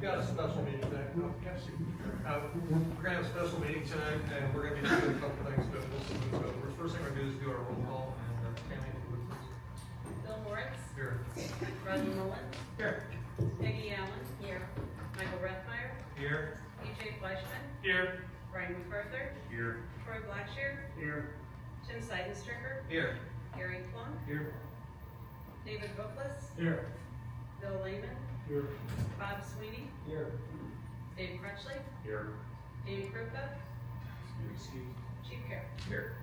got a special meeting tonight. We're gonna have a special meeting tonight, and we're gonna be doing a couple things, but we'll see what's going. First thing we're gonna do is do our roll call, and Tammy, if you would please. Bill Moritz. Here. Rodney Mullen. Here. Peggy Allen. Here. Michael Reithmeyer. Here. E.J. Fleischman. Here. Brian MacArthur. Here. Troy Blackshear. Here. Tim Seidenstricker. Here. Gary Plum. Here. David Bookless. Here. Bill Lehman. Here. Bob Sweeney. Here. Dave Crutchley. Here. Amy Krupa. Chief Carroll. Here.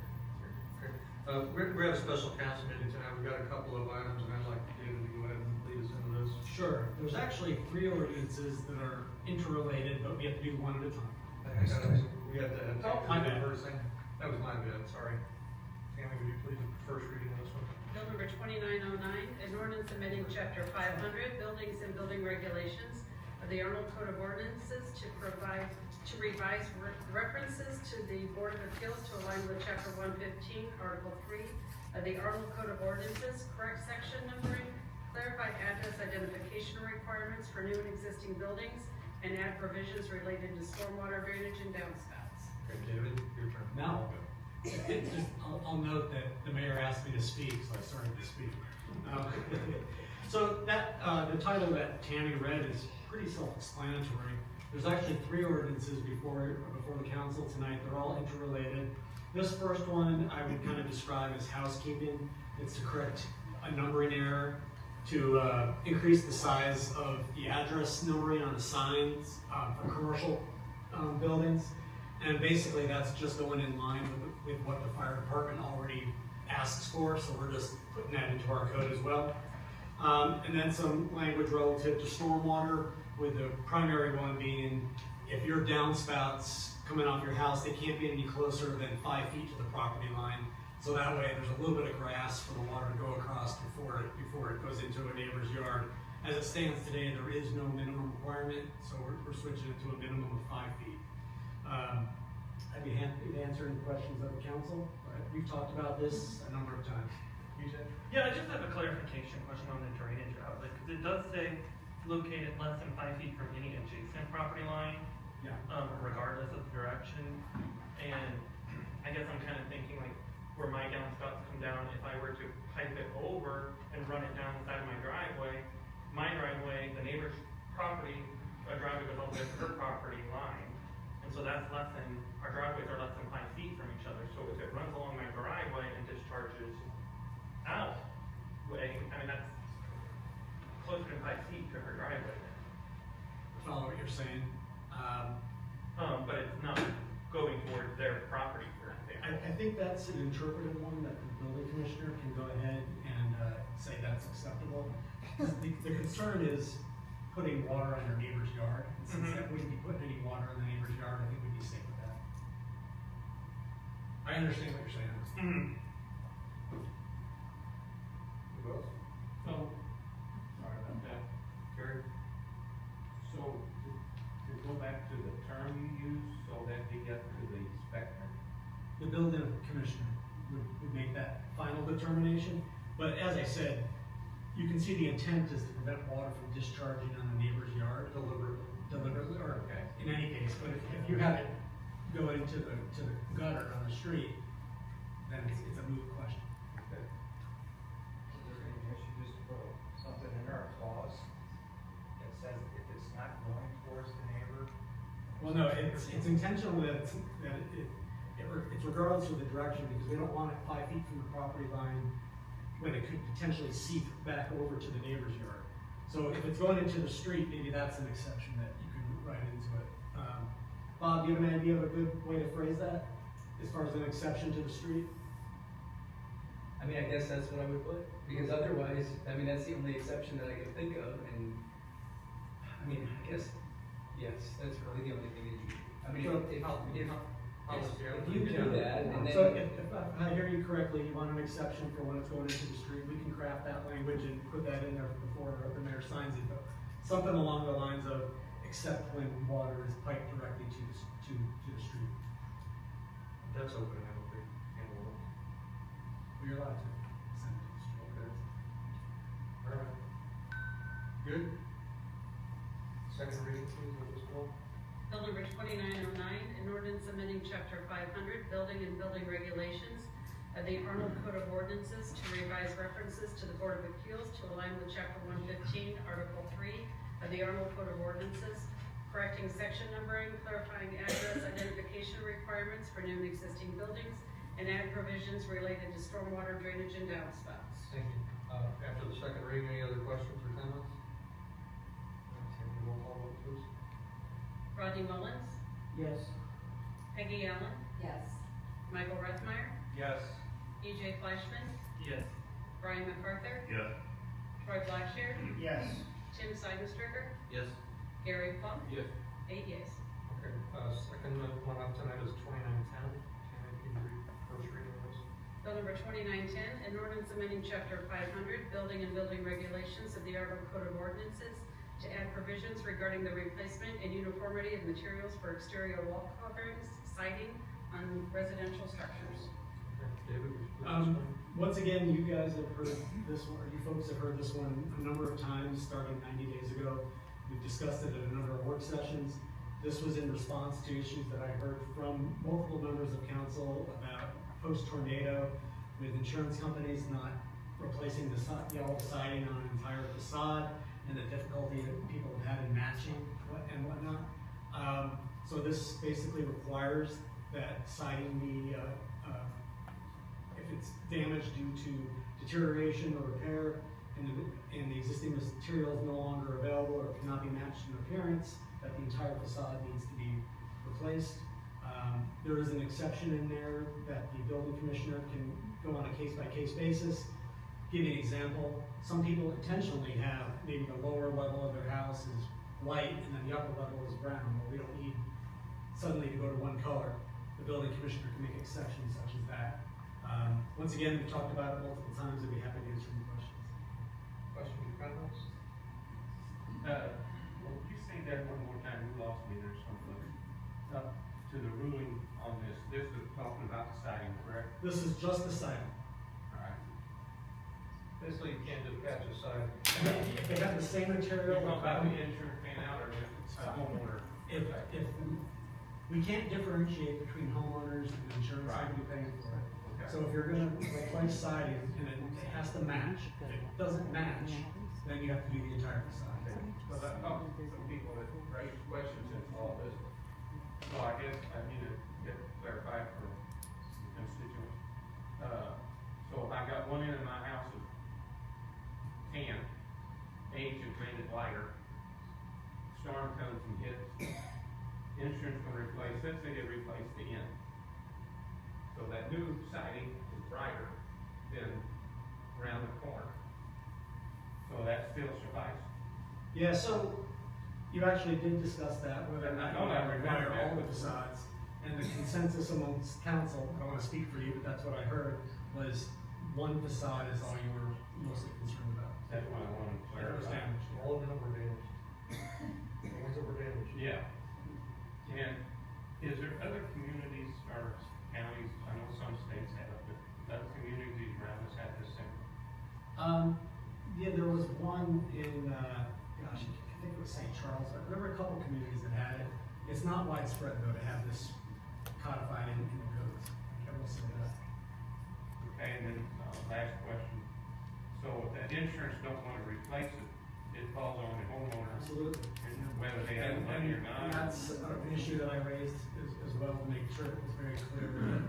We have a special council meeting tonight. We've got a couple of items, and I'd like David to go ahead and lead us into those. Sure, there's actually 3 ordinances that are interrelated, but we have to do one at a time. We have to. Oh, my bad. First thing. That was my bad, sorry. Tammy, would you please do the first reading of this one? Bill number 2909, an ordinance amending chapter 500, buildings and building regulations of the Arnold Code of Ordinances to revise references to the Board of Appeals to align with chapter 115, article 3 of the Arnold Code of Ordinances, correct section numbering, clarify address identification requirements for new and existing buildings, and add provisions related to stormwater drainage and downspouts. Okay, David, your turn. Now, I'll note that the mayor asked me to speak, so I started to speak. So that, the title that Tammy read is pretty self-explanatory. There's actually 3 ordinances before the council tonight. They're all interrelated. This first one I would kind of describe as housekeeping. It's to correct a numbering error, to increase the size of the address numbering on the signs for commercial buildings. And basically that's just going in line with what the fire department already asks for, so we're just putting that into our code as well. And then some language relative to stormwater, with the primary one being if your downspouts coming off your house, they can't be any closer than 5 feet to the property line. So that way there's a little bit of grass for the water to go across before it goes into a neighbor's yard. As it stands today, there is no minimum requirement, so we're switching it to a minimum of 5 feet. I'd be happy to answer any questions of the council. We've talked about this a number of times. You said? Yeah, I just have a clarification question on the drainage outlet, because it does say located less than 5 feet from any adjacent property line, Yeah. Regardless of the direction. And I guess I'm kind of thinking like where my downspouts come down, if I were to pipe it over and run it down the side of my driveway, the neighbor's property, a driveway goes all the way to her property line. And so that's less than, our driveways are less than 5 feet from each other. So if it runs along my driveway and discharges out, I mean, that's closer than 5 feet to her driveway. Follow what you're saying. But it's not going towards their property, for example. I think that's an interpretive one that the building commissioner can go ahead and say that's acceptable. The concern is putting water on your neighbor's yard. And since that wouldn't be putting any water on the neighbor's yard, I think we'd be safe with that. I understand what you're saying. Who else? Sorry about that. Gary? So, to go back to the term you used, so that you get to the inspector? The building commissioner would make that final determination. But as I said, you can see the intent is to prevent water from discharging on the neighbor's yard deliberately, or Okay. in any case. But if you have it go into the gutter on the street, then it's a moot question. Okay. Is there any issue just to put something in our clause that says if it's not going towards the neighbor? Well, no, it's intentional that it's regardless of the direction, because we don't want it 5 feet from the property line when it could potentially seep back over to the neighbor's yard. So if it's going into the street, maybe that's an exception that you can write into it. Bob, do you have an idea of a good way to phrase that, as far as an exception to the street? I mean, I guess that's what I would put, because otherwise, I mean, that's the only exception that I can think of, and, I mean, I guess, yes, that's really the only thing that you, I mean, So, if you do that, and then. So if I hear you correctly, you want an exception for when it's going into the street, we can craft that language and put that in there before the mayor signs it, but something along the lines of, except when water is piped directly to the street. That's open, I don't think, handle it. We're allowed to send it to the street. Okay. All right. Good? second reading, please, of this bill. Bill number 2909, an ordinance amending chapter 500, building and building regulations of the Arnold Code of Ordinances to revise references to the Board of Appeals to align with chapter 115, article 3 of the Arnold Code of Ordinances, correcting section numbering, clarifying address identification requirements for new and existing buildings, and add provisions related to stormwater drainage and downspouts. Thank you. After the second reading, any other questions or comments? Tammy, roll call vote, please. Rodney Mullins, Yes. Peggy Allen, Yes. Michael Rathmeyer, Yes. EJ Fleischman, Yes. Brian MacArthur, Yes. Troy Blackshear, Yes. Tim Seidenstricker, Yes. Gary Plum, Yes. 8 yeas. Okay, second one up tonight is 2910. Tammy, can you read first reading of this? Bill number 2910, an ordinance amending chapter 500, building and building regulations of the Arnold Code of Ordinances to add provisions regarding the replacement and uniformity of materials for exterior wall coverings, siding on residential structures. Okay, David, would you please Um, explain? Once again, you guys have heard this one, or you folks have heard this one a number of times, starting 90 days ago. We've discussed it at a number of work sessions. This was in response to issues that I heard from multiple members of council about post-tornado with insurance companies not replacing the yellow siding on an entire facade and the difficulty that people have had in matching and whatnot. So this basically requires that siding be, if it's damaged due to deterioration or repair and the existing material is no longer available or cannot be matched in appearance, that the entire facade needs to be replaced. There is an exception in there that the building commissioner can go on a case-by-case basis. Give you an example, some people intentionally have maybe the lower level of their house is white and then the upper level is brown. Well, we don't need suddenly to go to one color. The building commissioner can make exceptions such as that. Once again, we've talked about it multiple times. I'd be happy to answer any questions. Questions or comments? Well, could you say that one more time? You lost me there something. Up to the ruling on this. This is talking about the siding, correct? This is just the siding. All right. Basically, you can't just patch a side. If they have the same material, You're talking about the insurance paying out or just a homeowner? if we can't differentiate between homeowners and insurance Right. company paying for it. Okay. So if you're gonna replace siding and it has to match, if it doesn't match, then you have to do the entire facade. Because I talked to some people that raised questions in all this. So I guess I need to get clarified for constituents. So I got one end of my house is tan, age has made it lighter. Storm comes and hits, insurance can replace, let's say they replace the end. So that new siding is brighter than around the corner. So that still suffices. Yeah, so you actually did discuss that, whether or not you I know that, want to require remember all that. the facades. And the consensus amongst council, I don't wanna speak for you, but that's what I heard, was one facade is all you were mostly concerned about. That's what I wanted to That was clarify. damaged. All of them were damaged. The ones that were damaged. Yeah. And is there other communities or counties, I know some states have it, but other communities around us have this same? Yeah, there was one in, gosh, I think it was St. Charles, there were a couple communities that had it. It's not widespread though to have this codified in the codes, I will say that. Okay, and then, last question. So if that insurance don't wanna replace it, it falls on the homeowner, Absolutely. and whether they have the money or not. And that's an issue that I raised as well, to make sure it was very clear that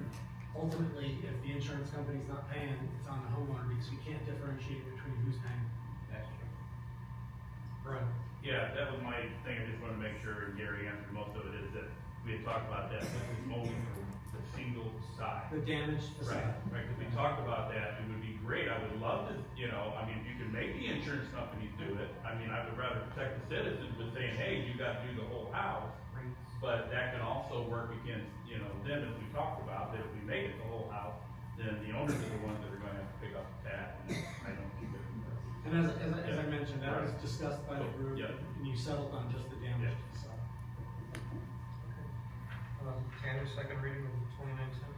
ultimately, if the insurance company's not paying, it's on the homeowner, because we can't differentiate between who's paying. That's true. Right. Yeah, that was my thing, I just wanted to make sure Gary answered most of it, is that we had talked about that, this is only for the single side. The damaged Right, facade. right, because we talked about that, it would be great, I would love to, I mean, you can make the insurance companies do it, I mean, I would rather protect the citizens with saying, hey, you gotta do the whole house, but that can also work against, them, as we talked about, that if we make it the whole house, then the owners are the ones that are gonna have to pick up the tab, and I don't think that. And as I mentioned, that was discussed by the group, Yeah. and you settled on just the damaged Yeah. facade. Tanner, second reading of 2910.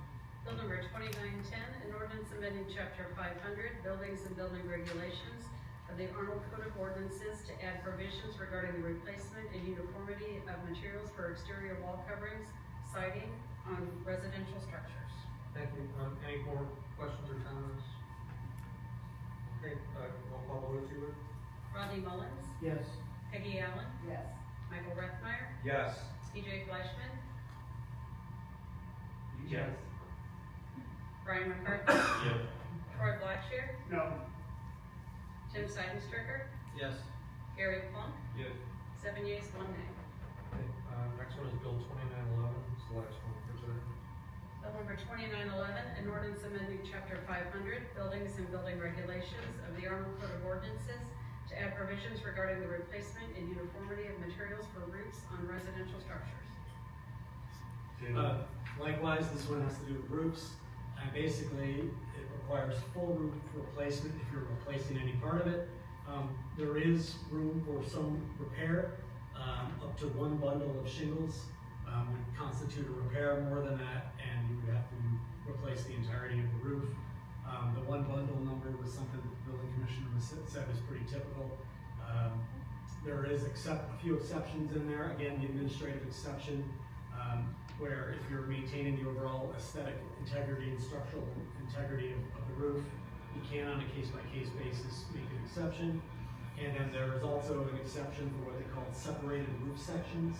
Bill number 2910, an ordinance amending chapter 500, buildings and building regulations of the Arnold Code of Ordinances to add provisions regarding the replacement and uniformity of materials for exterior wall coverings, siding on residential structures. Thank you. Any more questions or comments? Okay, roll call vote if you would. Rodney Mullins, Yes. Peggy Allen, Yes. Michael Reithmeyer, Yes. EJ Fleischman, Yes. Brian MacArthur, Yes. Troy Blackshear, No. Tim Seidenstricker, Yes. Gary Plum, Yes. 7 yeas, 1 nay. Okay, next one is Bill 2911, it's the last one for today. Bill number 2911, an ordinance amending chapter 500, buildings and building regulations of the Arnold Code of Ordinances to add provisions regarding the replacement and uniformity of materials for roofs on residential structures. Likewise, this one has to do with roofs. And basically, it requires full roof replacement if you're replacing any part of it. There is room for some repair. Up to one bundle of shingles would constitute a repair. More than that, and you would have to replace the entirety of the roof. The one bundle number was something that the building commissioner said is pretty typical. There is a few exceptions in there. Again, the administrative exception, where if you're maintaining the overall aesthetic integrity and structural integrity of the roof, you can, on a case-by-case basis, make an exception. And then there is also an exception for what they call separated roof sections.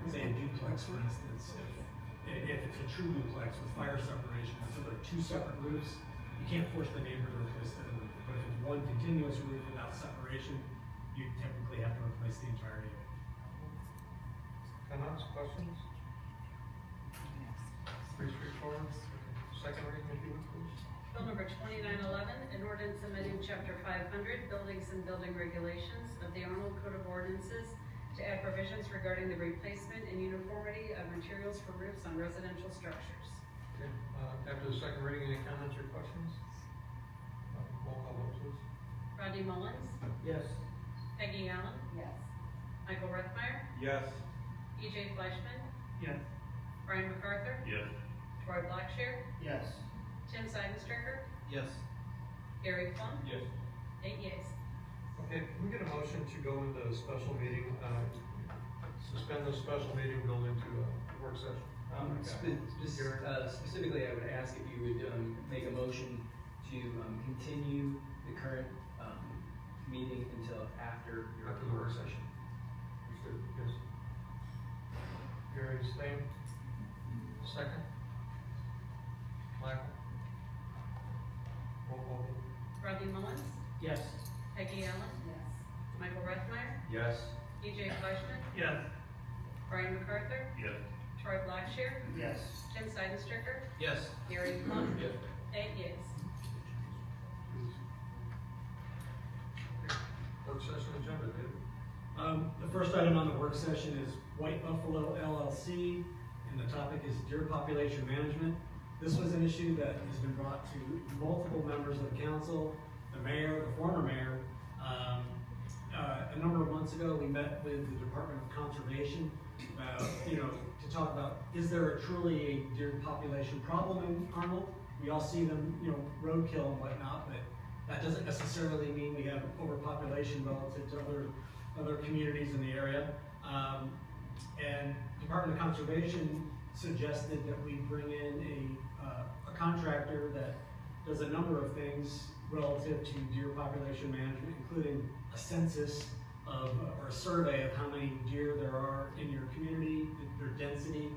Say a duplex, for instance, if it's a true duplex with fire separation, so there are two separate roofs, you can't force the neighbor to replace the roof. But if it's one continuous roof without separation, you typically have to replace the entirety of it. Comments, questions? Pretty straightforward. Second reading if you would, please. Bill number 2911, an ordinance amending chapter 500, buildings and building regulations of the Arnold Code of Ordinances to add provisions regarding the replacement and uniformity of materials for roofs on residential structures. Okay, after the second reading, any comments or questions? Roll call vote, please. Rodney Mullins, Yes. Peggy Allen, Yes. Michael Reithmeyer, Yes. EJ Fleischman, Yes. Brian MacArthur, Yes. Troy Blackshear, Yes. Tim Seidenstricker, Yes. Gary Plum, Yes. 8 yeas. Okay, can we get a motion to go into a special meeting, suspend the special meeting, go into a work session? Specifically, I would ask if you would, make a motion to, continue the current, meeting until after your After the work session. Understood, yes. Gary, same. Second. Michael. Roll call vote. Rodney Mullins, Yes. Peggy Allen, Yes. Michael Reithmeyer, Yes. EJ Fleischman, Yes. Brian MacArthur, Yes. Troy Blackshear, Yes. Tim Seidenstricker, Yes. Gary Plum, Yes. 8 yeas. Work session agenda, David. The first item on the work session is White Buffalo LLC, and the topic is deer population management. This was an issue that has been brought to multiple members of the council, the mayor, the former mayor. A number of months ago, we met with the Department of Conservation, to talk about, is there truly a deer population problem in Arnold? We all see them, roadkill and whatnot, but that doesn't necessarily mean we have overpopulation relative to other communities in the area. And Department of Conservation suggested that we bring in a contractor that does a number of things relative to deer population management, including a census or a survey of how many deer there are in your community, their density,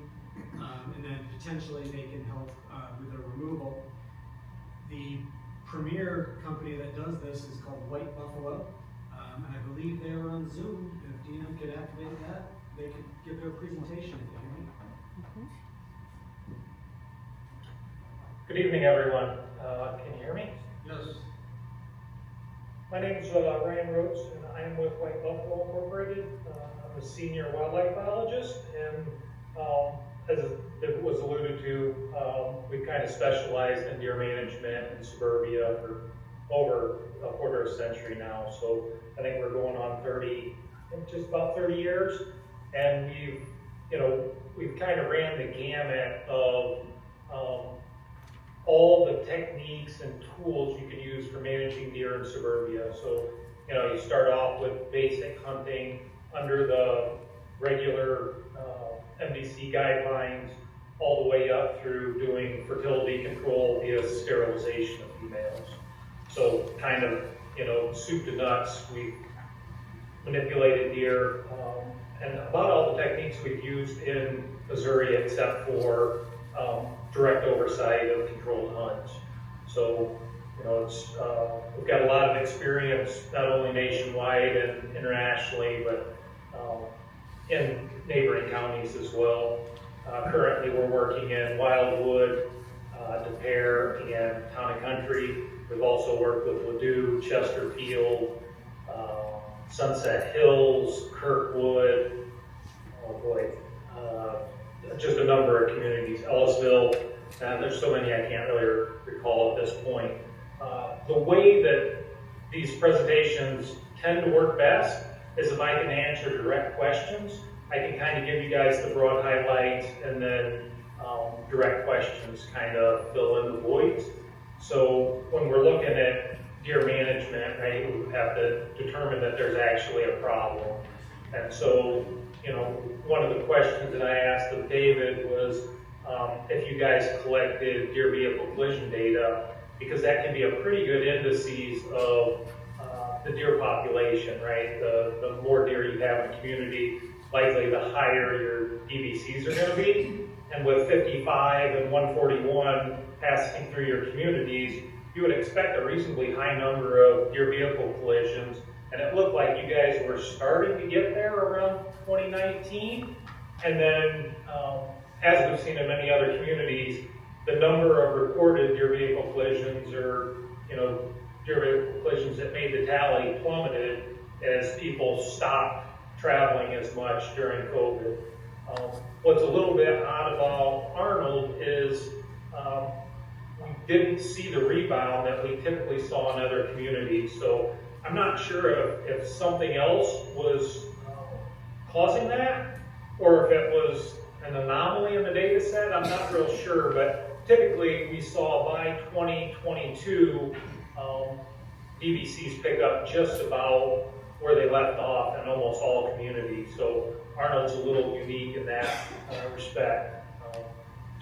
and then potentially they can help with their removal. The premier company that does this is called White Buffalo, and I believe they are on Zoom. If DM could activate that, they could give their presentation if they want. Good evening, everyone. Can you hear me? Yes. My name is Ryan Rhodes, and I am with White Buffalo Incorporated. I'm a senior wildlife biologist, and as it was alluded to, we kind of specialized in deer management in suburbia for over a quarter of a century now. So I think we're going on just about 30 years, and we've kind of ran the gamut of all the techniques and tools you can use for managing deer in suburbia. So, you start off with basic hunting under the regular MDC guidelines, all the way up through doing fertility control via sterilization of females. So kind of, soup to nuts, we've manipulated deer, and about all the techniques we've used in Missouri except for direct oversight of controlled hunts. So, we've got a lot of experience, not only nationwide and internationally, but in neighboring counties as well. Currently, we're working in Wildwood, De Pere, and Town and Country. We've also worked with Ladue, Chesterfield, Sunset Hills, Kirkwood, just a number of communities, Ellisville. There's so many I can't really recall at this point. The way that these presentations tend to work best is if I can answer direct questions. I can kind of give you guys the broad highlights, and then direct questions kind of fill in the voids. So when we're looking at deer management, right, we have to determine that there's actually a problem. And so, one of the questions that I asked of David was if you guys collected deer vehicle collision data, because that can be a pretty good indices of the deer population, right? The more deer you have in a community, likely the higher your DVCs are going to be. And with 55 and 141 passing through your communities, you would expect a reasonably high number of deer vehicle collisions. And it looked like you guys were starting to get there around 2019. And then, as we've seen in many other communities, the number of reported deer vehicle collisions or, deer vehicle collisions that made the tally plummeted as people stopped traveling as much during COVID. What's a little bit odd about Arnold is we didn't see the rebound that we typically saw in other communities. So I'm not sure if something else was causing that, or if it was an anomaly in the data set. I'm not real sure, but typically we saw by 2022 DVCs pick up just about where they left off in almost all communities. So Arnold's a little unique in that respect.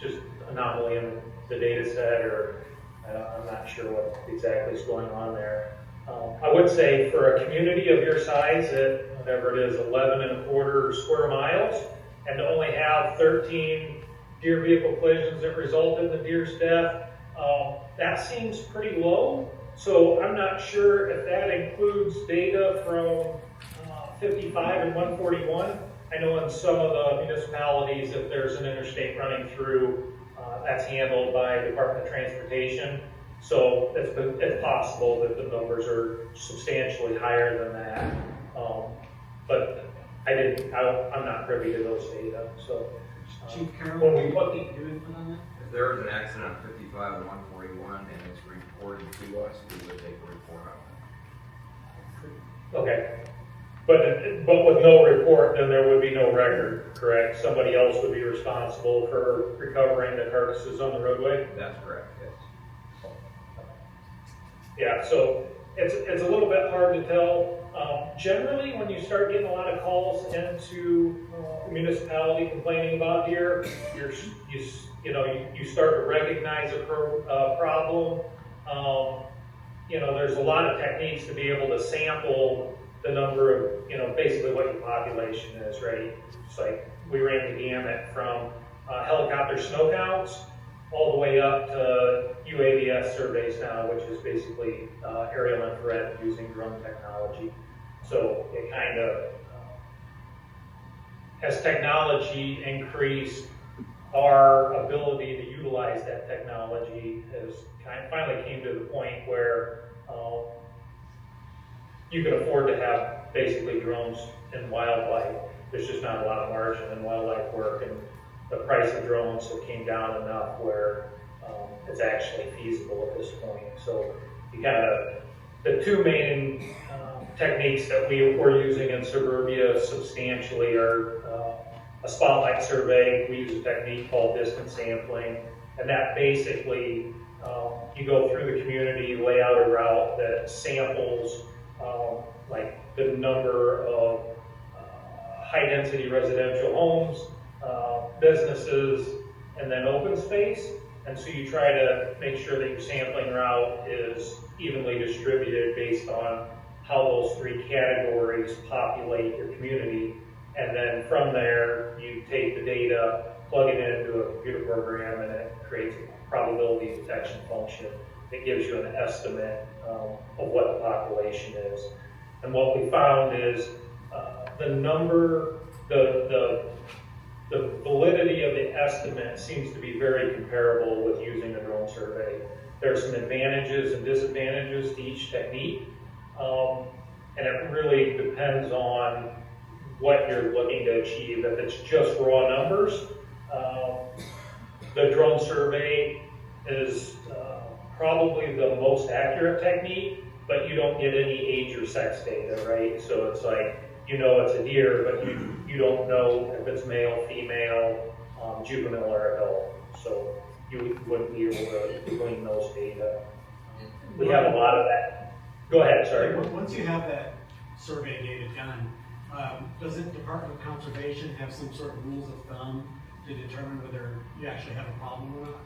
Just anomaly in the data set, or I'm not sure what exactly is going on there. I would say for a community of your size at whatever it is, 11¼ square miles, and to only have 13 deer vehicle collisions that resulted in the deer's death, that seems pretty low. So I'm not sure if that includes data from 55 and 141. I know in some of the municipalities, if there's an interstate running through, that's handled by Department of Transportation. So it's possible that the numbers are substantially higher than that. But I'm not privy to those data. So Chief Carroll, when we put the your input on that? If there was an accident on 55 and 141 and it's reported to us, we would take a report on that. Okay. But with no report, then there would be no record, correct? Somebody else would be responsible for recovering the carcasses on the roadway? That's correct, yes. Yeah, so it's a little bit hard to tell. Generally, when you start getting a lot of calls into a municipality complaining about deer, you start to recognize a problem. There's a lot of techniques to be able to sample the number of, basically what your population is, right? It's like we ran the gamut from helicopter snow counts all the way up to UAVS surveys now, which is basically aerial infrared using drone technology. So it kind of, as technology increased, our ability to utilize that technology finally came to the point where you can afford to have basically drones in wildlife. There's just not a lot of margin in wildlife work, and the price of drones came down enough where it's actually feasible at this point. So the two main techniques that we're using in suburbia substantially are a spotlight survey. We use a technique called distance sampling, and that basically You go through the community, you lay out a route that samples, like the number of high-density residential homes, businesses, and then open space. And so you try to make sure that your sampling route is evenly distributed based on how those three categories populate your community. And then from there, you take the data, plug it into a computer program, and it creates a probability detection function that gives you an estimate of what the population is. And what we found is the validity of the estimate seems to be very comparable with using a drone survey. There are some advantages and disadvantages to each technique, and it really depends on what you're looking to achieve. If it's just raw numbers, the drone survey is probably the most accurate technique, but you don't get any age or sex data, right? So it's like, you know it's a deer, but you don't know if it's male, female, juvenile, or adult. So you wouldn't be able to glean those data. We have a lot of that. Go ahead, sorry. Once you have that survey data done, doesn't Department of Conservation have some sort of rules of thumb to determine whether you actually have a problem or not?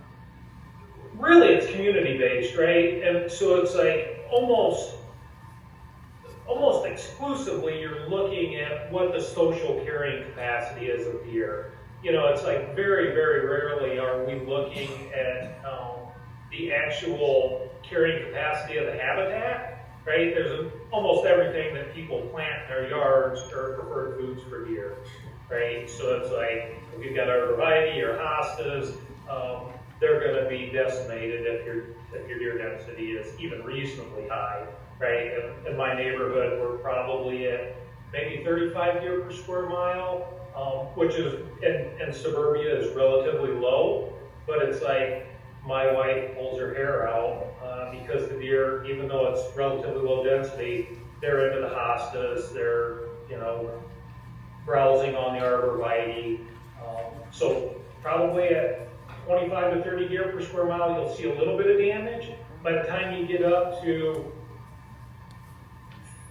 Really, it's community-based, right? And so it's like almost exclusively you're looking at what the social carrying capacity is of deer. You know, it's like very, very rarely are we looking at the actual carrying capacity of the habitat, right? There's almost everything that people plant in their yards are preferred foods for deer, right? So it's like, if you've got arborvitae or hostas, they're going to be decimated if your deer density is even reasonably high, right? In my neighborhood, we're probably at maybe 35 deer per square mile, which is in suburbia is relatively low, but it's like my wife pulls her hair out because the deer, even though it's relatively low density, they're into the hostas, they're, you know, browsing on the arborvitae. So probably at 25 to 30 deer per square mile, you'll see a little bit of damage. By the time you get up to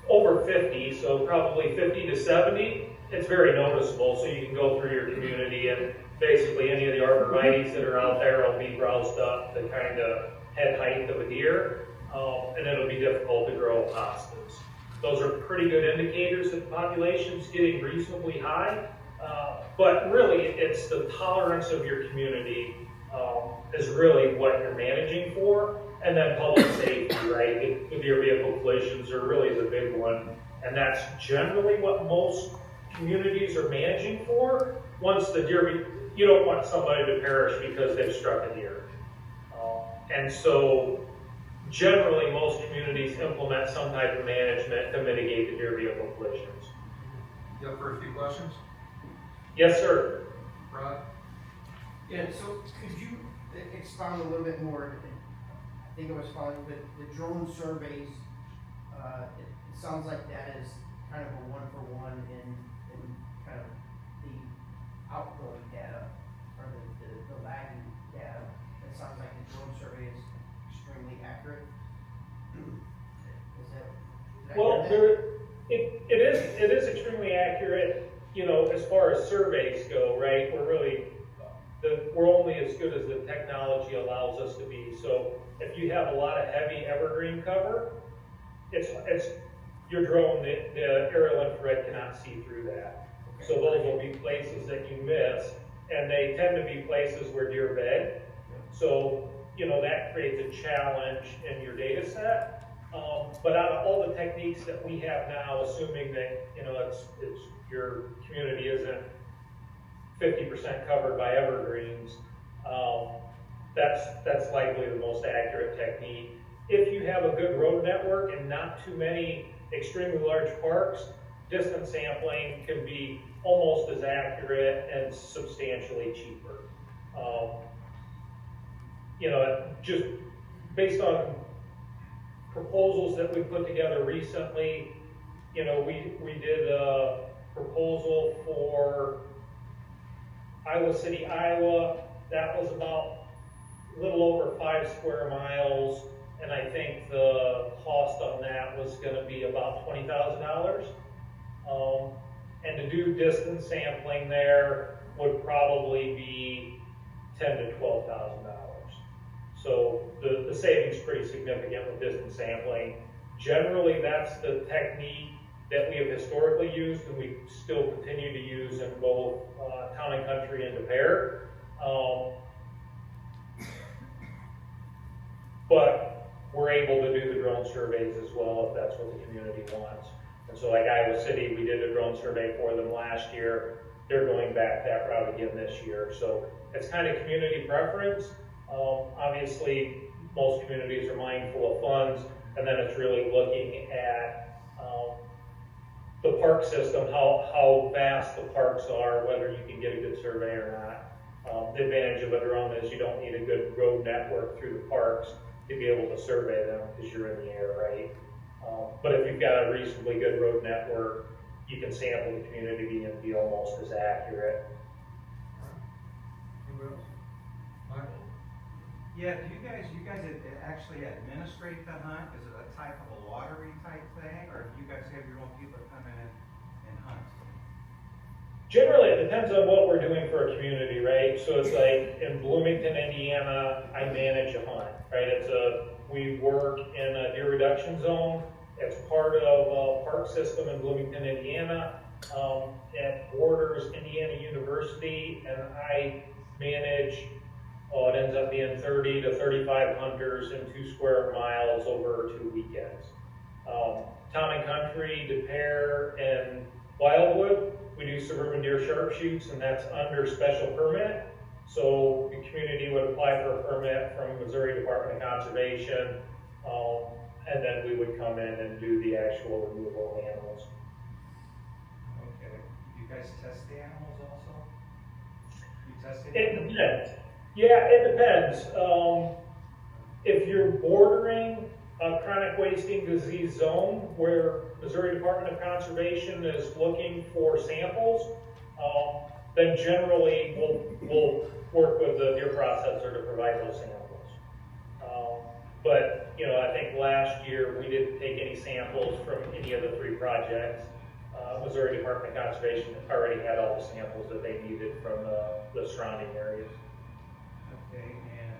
over 50, so probably 50 to 70, it's very noticeable. So you can go through your community and basically any of the arborvitaes that are out there will be browsed up to kind of head height of a deer, and it'll be difficult to grow hostas. Those are pretty good indicators that the population's getting reasonably high, but really it's the tolerance of your community is really what you're managing for, and then public safety, right? The deer vehicle collisions are really the big one, and that's generally what most communities are managing for. Once the deer, you don't want somebody to perish because they've struck a deer. And so generally most communities implement some type of management to mitigate the deer vehicle collisions. You up for a few questions? Yes, sir. Rod? Yeah, so could you expound a little bit more? I think it was following the drone surveys. It sounds like that is kind of a one-for-one in kind of the outgoing data or the lagging data. It sounds like the drone survey is extremely accurate. Is that? Well, it is extremely accurate, you know, as far as surveys go, right? We're only as good as the technology allows us to be. So if you have a lot of heavy evergreen cover, it's your drone, the aerial infrared cannot see through that. So those will be places that you miss, and they tend to be places where deer bed. So, you know, that creates a challenge in your data set. But out of all the techniques that we have now, assuming that, you know, it's your community isn't 50% covered by evergreens, that's likely the most accurate technique. If you have a good road network and not too many extremely large parks, distance sampling can be almost as accurate and substantially cheaper. You know, just based on proposals that we put together recently, you know, we did a proposal for Iowa City, Iowa. That was about a little over 5 square miles, and I think the cost on that was gonna be about $20,000. And to do distance sampling there would probably be $10,000 to $12,000. So the savings is pretty significant with distance sampling. Generally, that's the technique that we have historically used and we still continue to use in both Town and Country and De Pere. But we're able to do the drone surveys as well if that's what the community wants. And so like Iowa City, we did a drone survey for them last year. They're going back that route again this year. So it's kind of community preference. Obviously, most communities are mindful of funds, and then it's really looking at the park system, how vast the parks are, whether you can get a good survey or not. The advantage of a drone is you don't need a good road network through the parks to be able to survey them because you're in the air, right? But if you've got a reasonably good road network, you can sample the community and be almost as accurate. Anybody else? Michael? Yeah, do you guys actually administrate the hunt? Is it a type of a lottery type thing, or do you guys have your own people that come in and hunt? Generally, it depends on what we're doing for a community, right? So it's like in Bloomington, Indiana, I manage a hunt, right? We work in a deer reduction zone. It's part of a park system in Bloomington, Indiana. It borders Indiana University, and I manage, it ends up being 30 to 35 hunters in 2 square miles over 2 weekends. Town and Country, De Pere, and Wildwood, we do suburban deer sharpshoots, and that's under special permit. So the community would apply for a permit from Missouri Department of Conservation, and then we would come in and do the actual removal of animals. Okay. Do you guys test the animals also? You test the It animals? depends. Yeah, it depends. If you're bordering a chronic wasting disease zone where Missouri Department of Conservation is looking for samples, then generally we'll work with the deer processor to provide those samples. But I think last year we didn't take any samples from any of the 3 projects. Missouri Department of Conservation already had all the samples that they needed from the surrounding areas. Okay, and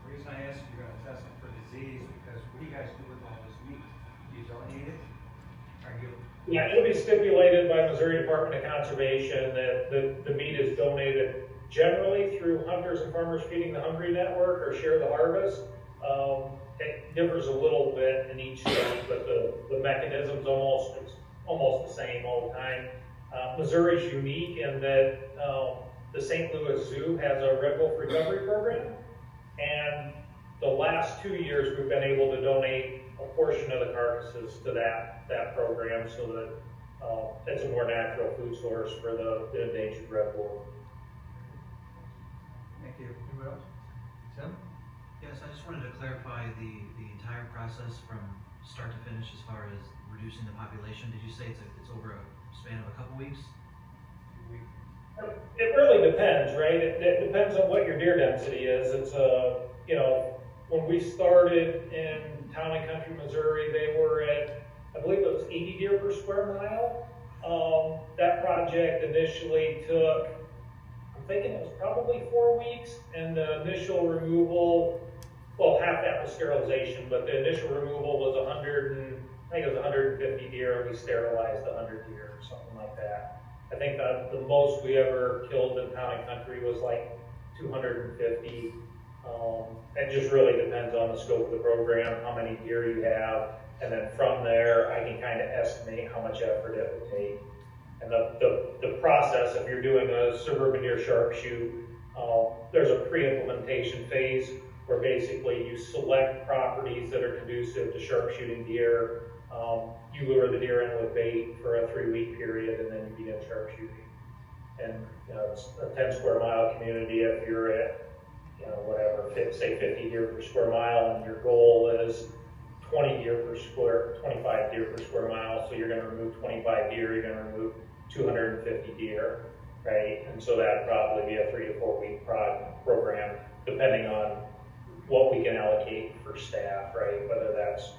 the reason I asked if you're gonna test them for disease, because what do you guys do with all this meat? Do you donate it? Are you? Yeah, it'll be stipulated by Missouri Department of Conservation that the meat is donated generally through Hunters and Farmers Feeding the Hungry Network or Share the Harvest. It differs a little bit in each state, but the mechanism's almost the same all the time. Missouri's unique in that the St. Louis Zoo has a Red Wolf recovery program, and the last 2 years we've been able to donate a portion of the carcasses to that program so that it's a more natural food source for the endangered red wolf. Thank you. Anybody else? Tim? Yes, I just wanted to clarify the entire process from start to finish as far as reducing the population. Did you say it's over a span of a couple weeks? It really depends, right? It depends on what your deer density is. It's when we started in Town and Country, Missouri, they were at, I believe it was 80 deer per square mile. That project initially took, I'm thinking it was probably 4 weeks, and the initial removal, well, half that was sterilization, but the initial removal was 150 deer, and we sterilized 100 deer or something like that. I think the most we ever killed in Town and Country was like 250. It just really depends on the scope of the program, how many deer you have, and then from there, I can kind of estimate how much effort it would take. And the process, if you're doing a suburban deer sharpshoot, there's a pre-implementation phase where basically you select properties that are conducive to sharpshooting deer. You lure the deer in with bait for a 3-week period, and then you begin sharpshooting. And it's a 10 square mile community. If you're at say 50 deer per square mile, and your goal is 25 deer per square mile, so you're going to remove 25 deer, you're going to remove 250 deer, right? And so that'd probably be a 3 to 4 week program. depending on what we can allocate for staff, right? Whether that's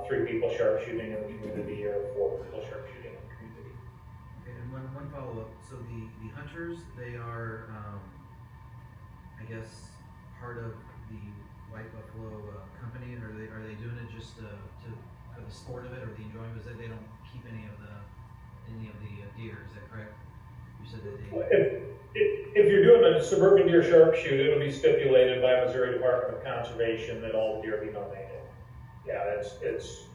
3 people sharpshooting in the community or 4 people sharpshooting in the community. Okay, and one follow-up. So the hunters, they are, I guess, part of the White Buffalo company, or are they doing it just for the sport of it or the enjoyment? Is that they don't keep any of the deer? Is that correct? You said that they. If you're doing a suburban deer sharpshoot, it'll be stipulated by Missouri Department of Conservation that all the deer be donated. Yeah, there's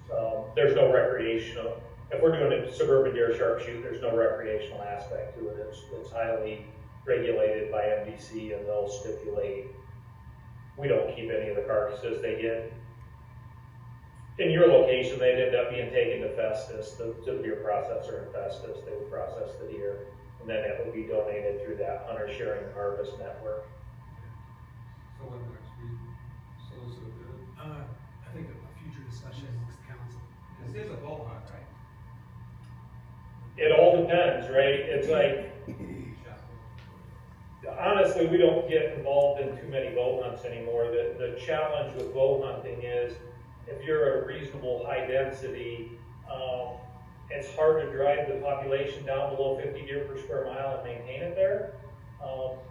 no recreational. If we're doing a suburban deer sharpshoot, there's no recreational aspect to it. It's highly regulated by MDC, and they'll stipulate we don't keep any of the carcasses they get. In your location, they'd end up being taken to Festus, to the deer processor in Festus. They would process the deer, and then it would be donated through that hunter sharing and harvest network. So when next week, so good. I think a future discussion amongst the council. Because it is a bow hunt, right? It all depends, right? It's like, honestly, we don't get involved in too many bow hunts anymore. The challenge with bow hunting is if you're a reasonable high density, it's hard to drive the population down below 50 deer per square mile and maintain it there.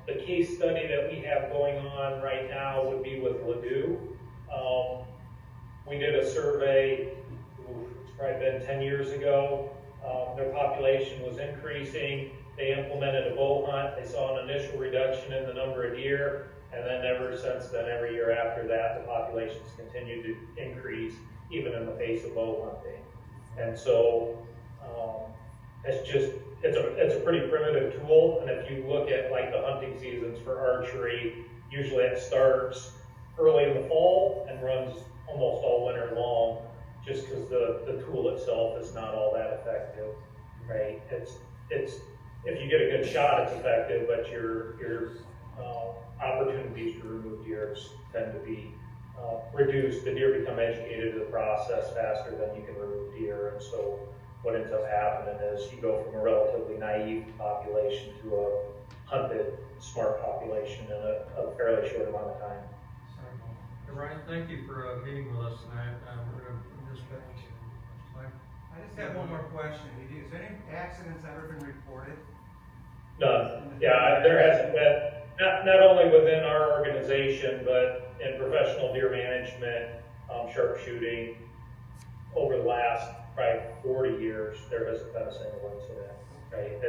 The case study that we have going on right now would be with Ladue. We did a survey, it's probably been 10 years ago. Their population was increasing. They implemented a bow hunt. They saw an initial reduction in the number of deer, and then ever since then, every year after that, the populations continued to increase, even in the face of bow hunting. And so, it's a pretty primitive tool. And if you look at like the hunting seasons for archery, usually it starts early in the fall and runs almost all winter long, just because the tool itself is not all that effective, right? It's if you get a good shot, it's effective, but your opportunities to remove deer tend to be reduced. The deer become educated to the process faster than you can remove deer, and so what ends up happening is you go from a relatively naive population to a hunted, smart population in a fairly short amount of time. Hey, Ryan, thank you for meeting with us tonight. We're going to just I just have one more question. Has any accidents ever been reported? None. Yeah, there hasn't been, not only within our organization, but in professional deer management, sharpshooting, over the last probably 40 years, there hasn't been a single incident, right?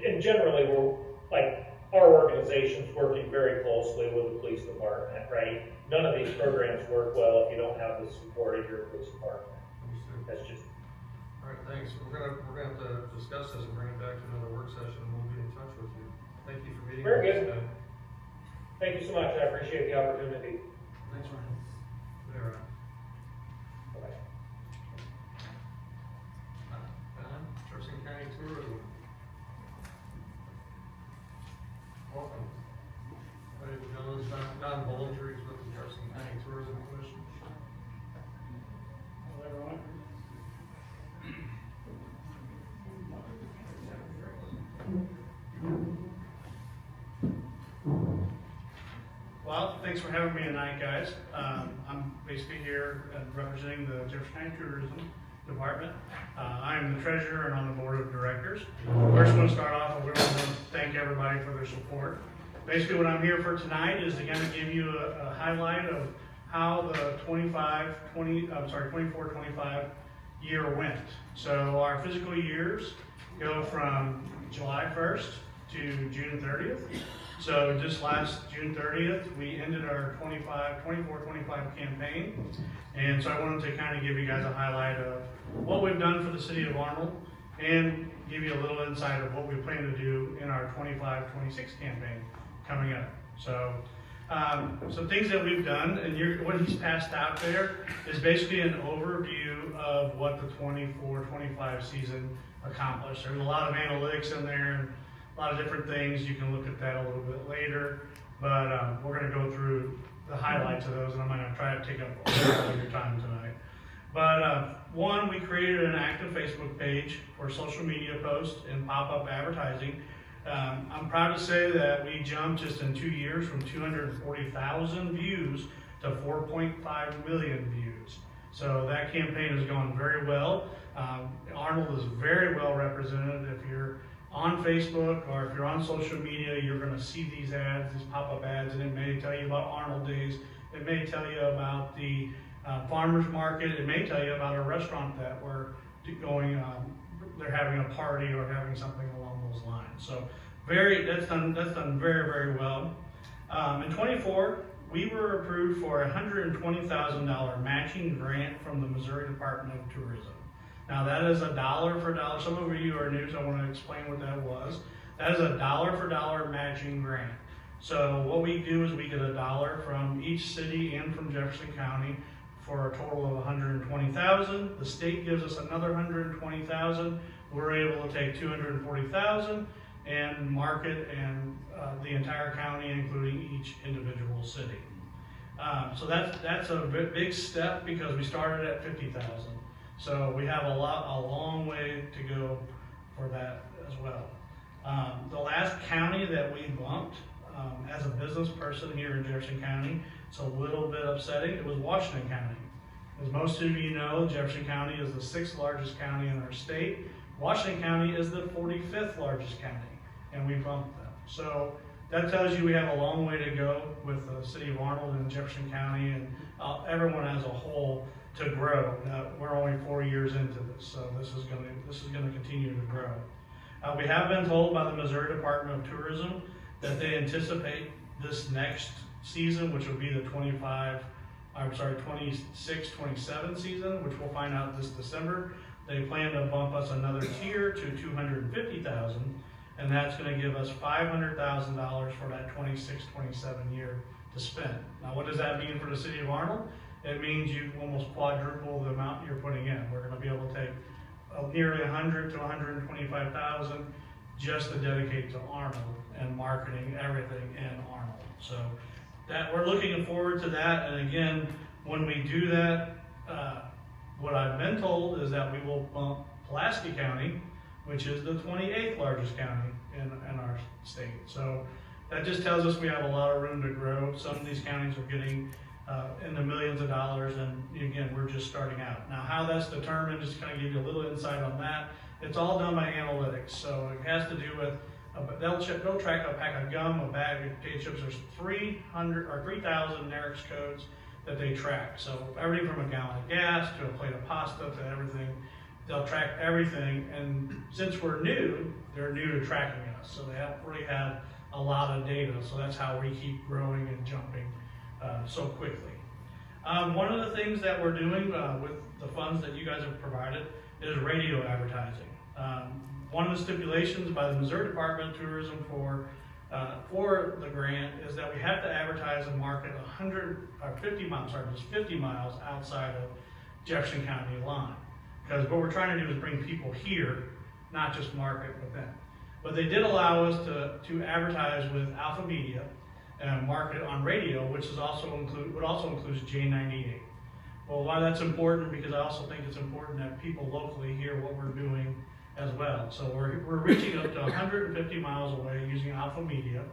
And generally, we're like, our organization's working very closely with the police department, right? None of these programs work well if you don't have the support of your police department. That's just. All right, thanks. We're gonna have to discuss this and bring it back to another work session, and we'll be in touch with you. Thank you for meeting with us. Very good. Thank you so much. I appreciate the opportunity. Thanks, Ryan. All right. Bye-bye. Don, Jefferson County Tourism. Welcome. Ladies and gentlemen, Don Bollinger with the Jefferson County Tourism Commission. Hello, everyone. Well, thanks for having me tonight, guys. I'm basically here representing the Jefferson County Tourism Department. I'm the treasurer and on the board of directors. First, I want to start off, I want to thank everybody for their support. Basically, what I'm here for tonight is to kind of give you a highlight of how the 24-25 year went. So our physical years go from July 1st to June 30th. So just last June 30th, we ended our 24-25 campaign. And so I wanted to kind of give you guys a highlight of what we've done for the city of Arnold and give you a little insight of what we plan to do in our 25-26 campaign coming up. So some things that we've done, and what he's passed out there is basically an overview of what the 24-25 season accomplished. There's a lot of analytics in there and a lot of different things. You can look at that a little bit later, but we're going to go through the highlights of those, and I'm going to try to take up all of your time tonight. But one, we created an active Facebook page for social media posts and pop-up advertising. I'm proud to say that we jumped just in 2 years from 240,000 views to 4.5 million views. So that campaign has gone very well. Arnold is very well represented. If you're on Facebook or if you're on social media, you're going to see these ads, these pop-up ads, and it may tell you about Arnold Days. It may tell you about the farmers market. It may tell you about a restaurant that we're going, they're having a party or having something along those lines. So that's done very, very well. In 24, we were approved for a $120,000 matching grant from the Missouri Department of Tourism. Now that is a dollar for dollar. Some of you are new, so I want to explain what that was. That is a dollar for dollar matching grant. So what we do is we get a dollar from each city and from Jefferson County for a total of $120,000. The state gives us another $120,000. We're able to take $240,000 and market and the entire county, including each individual city. So that's a big step because we started at $50,000. So we have a long way to go for that as well. The last county that we bumped as a business person here in Jefferson County, it's a little bit upsetting, it was Washington County. As most of you know, Jefferson County is the 6th largest county in our state. Washington County is the 45th largest county, and we bumped them. So that tells you we have a long way to go with the city of Arnold and Jefferson County and everyone as a whole to grow. We're only 4 years into this, so this is going to continue to grow. We have been told by the Missouri Department of Tourism that they anticipate this next season, which will be the 26-27 season, which we'll find out this December. They plan to bump us another tier to $250,000, and that's going to give us $500,000 for that 26-27 year to spend. Now, what does that mean for the city of Arnold? It means you almost quadruple the amount you're putting in. We're going to be able to take nearly $100,000 to $125,000 just to dedicate to Arnold and marketing everything in Arnold. So that we're looking forward to that. And again, when we do that, what I've been told is that we will bump Pulaski County, which is the 28th largest county in our state. So that just tells us we have a lot of room to grow. Some of these counties are getting in the millions of dollars, and again, we're just starting out. Now, how that's determined, just to kind of give you a little insight on that, it's all done by analytics. So it has to do with, they'll track a pack of gum, a bag of potato chips. There's 3,000 NAICS codes that they track. So everything from a gallon of gas to a plate of pasta to everything, they'll track everything. And since we're new, they're new to tracking us. So they haven't really had a lot of data. So that's how we keep growing and jumping so quickly. One of the things that we're doing with the funds that you guys have provided is radio advertising. One of the stipulations by the Missouri Department of Tourism for the grant is that we have to advertise and market 50 miles outside of Jefferson County line. Because what we're trying to do is bring people here, not just market with them. But they did allow us to advertise with Alpha Media and market on radio, which is also includes J98. Well, why that's important, because I also think it's important that people locally hear what we're doing as well. So we're reaching up to 150 miles away using Alpha Media,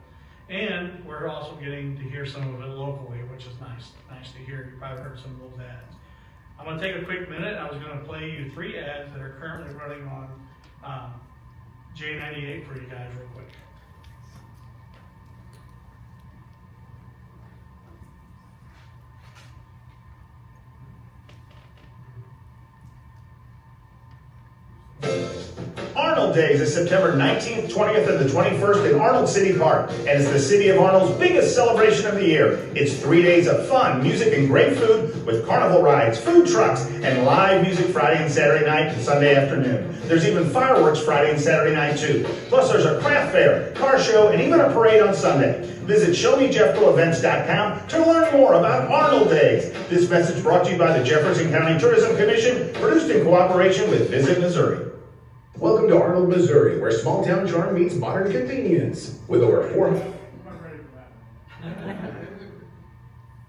and we're also getting to hear some of it locally, which is nice to hear. You probably heard some of those ads. I'm going to take a quick minute. I was going to play you 3 ads that are currently running on J98 for you guys real quick. Arnold Days is September 19th, 20th, and the 21st in Arnold City Park, and it's the City of Arnold's biggest celebration of the year. It's 3 days of fun, music, and great food with carnival rides, food trucks, and live music Friday and Saturday night and Sunday afternoon. There's even fireworks Friday and Saturday night too. Plus there's a craft fair, car show, and even a parade on Sunday. Visit ShowMeJeffcoEvents.com to learn more about Arnold Days. This message brought to you by the Jefferson County Tourism Commission, produced in cooperation with Visit Missouri. Welcome to Arnold, Missouri, where small town charm meets modern convenience. With over 400. I'm not ready for that.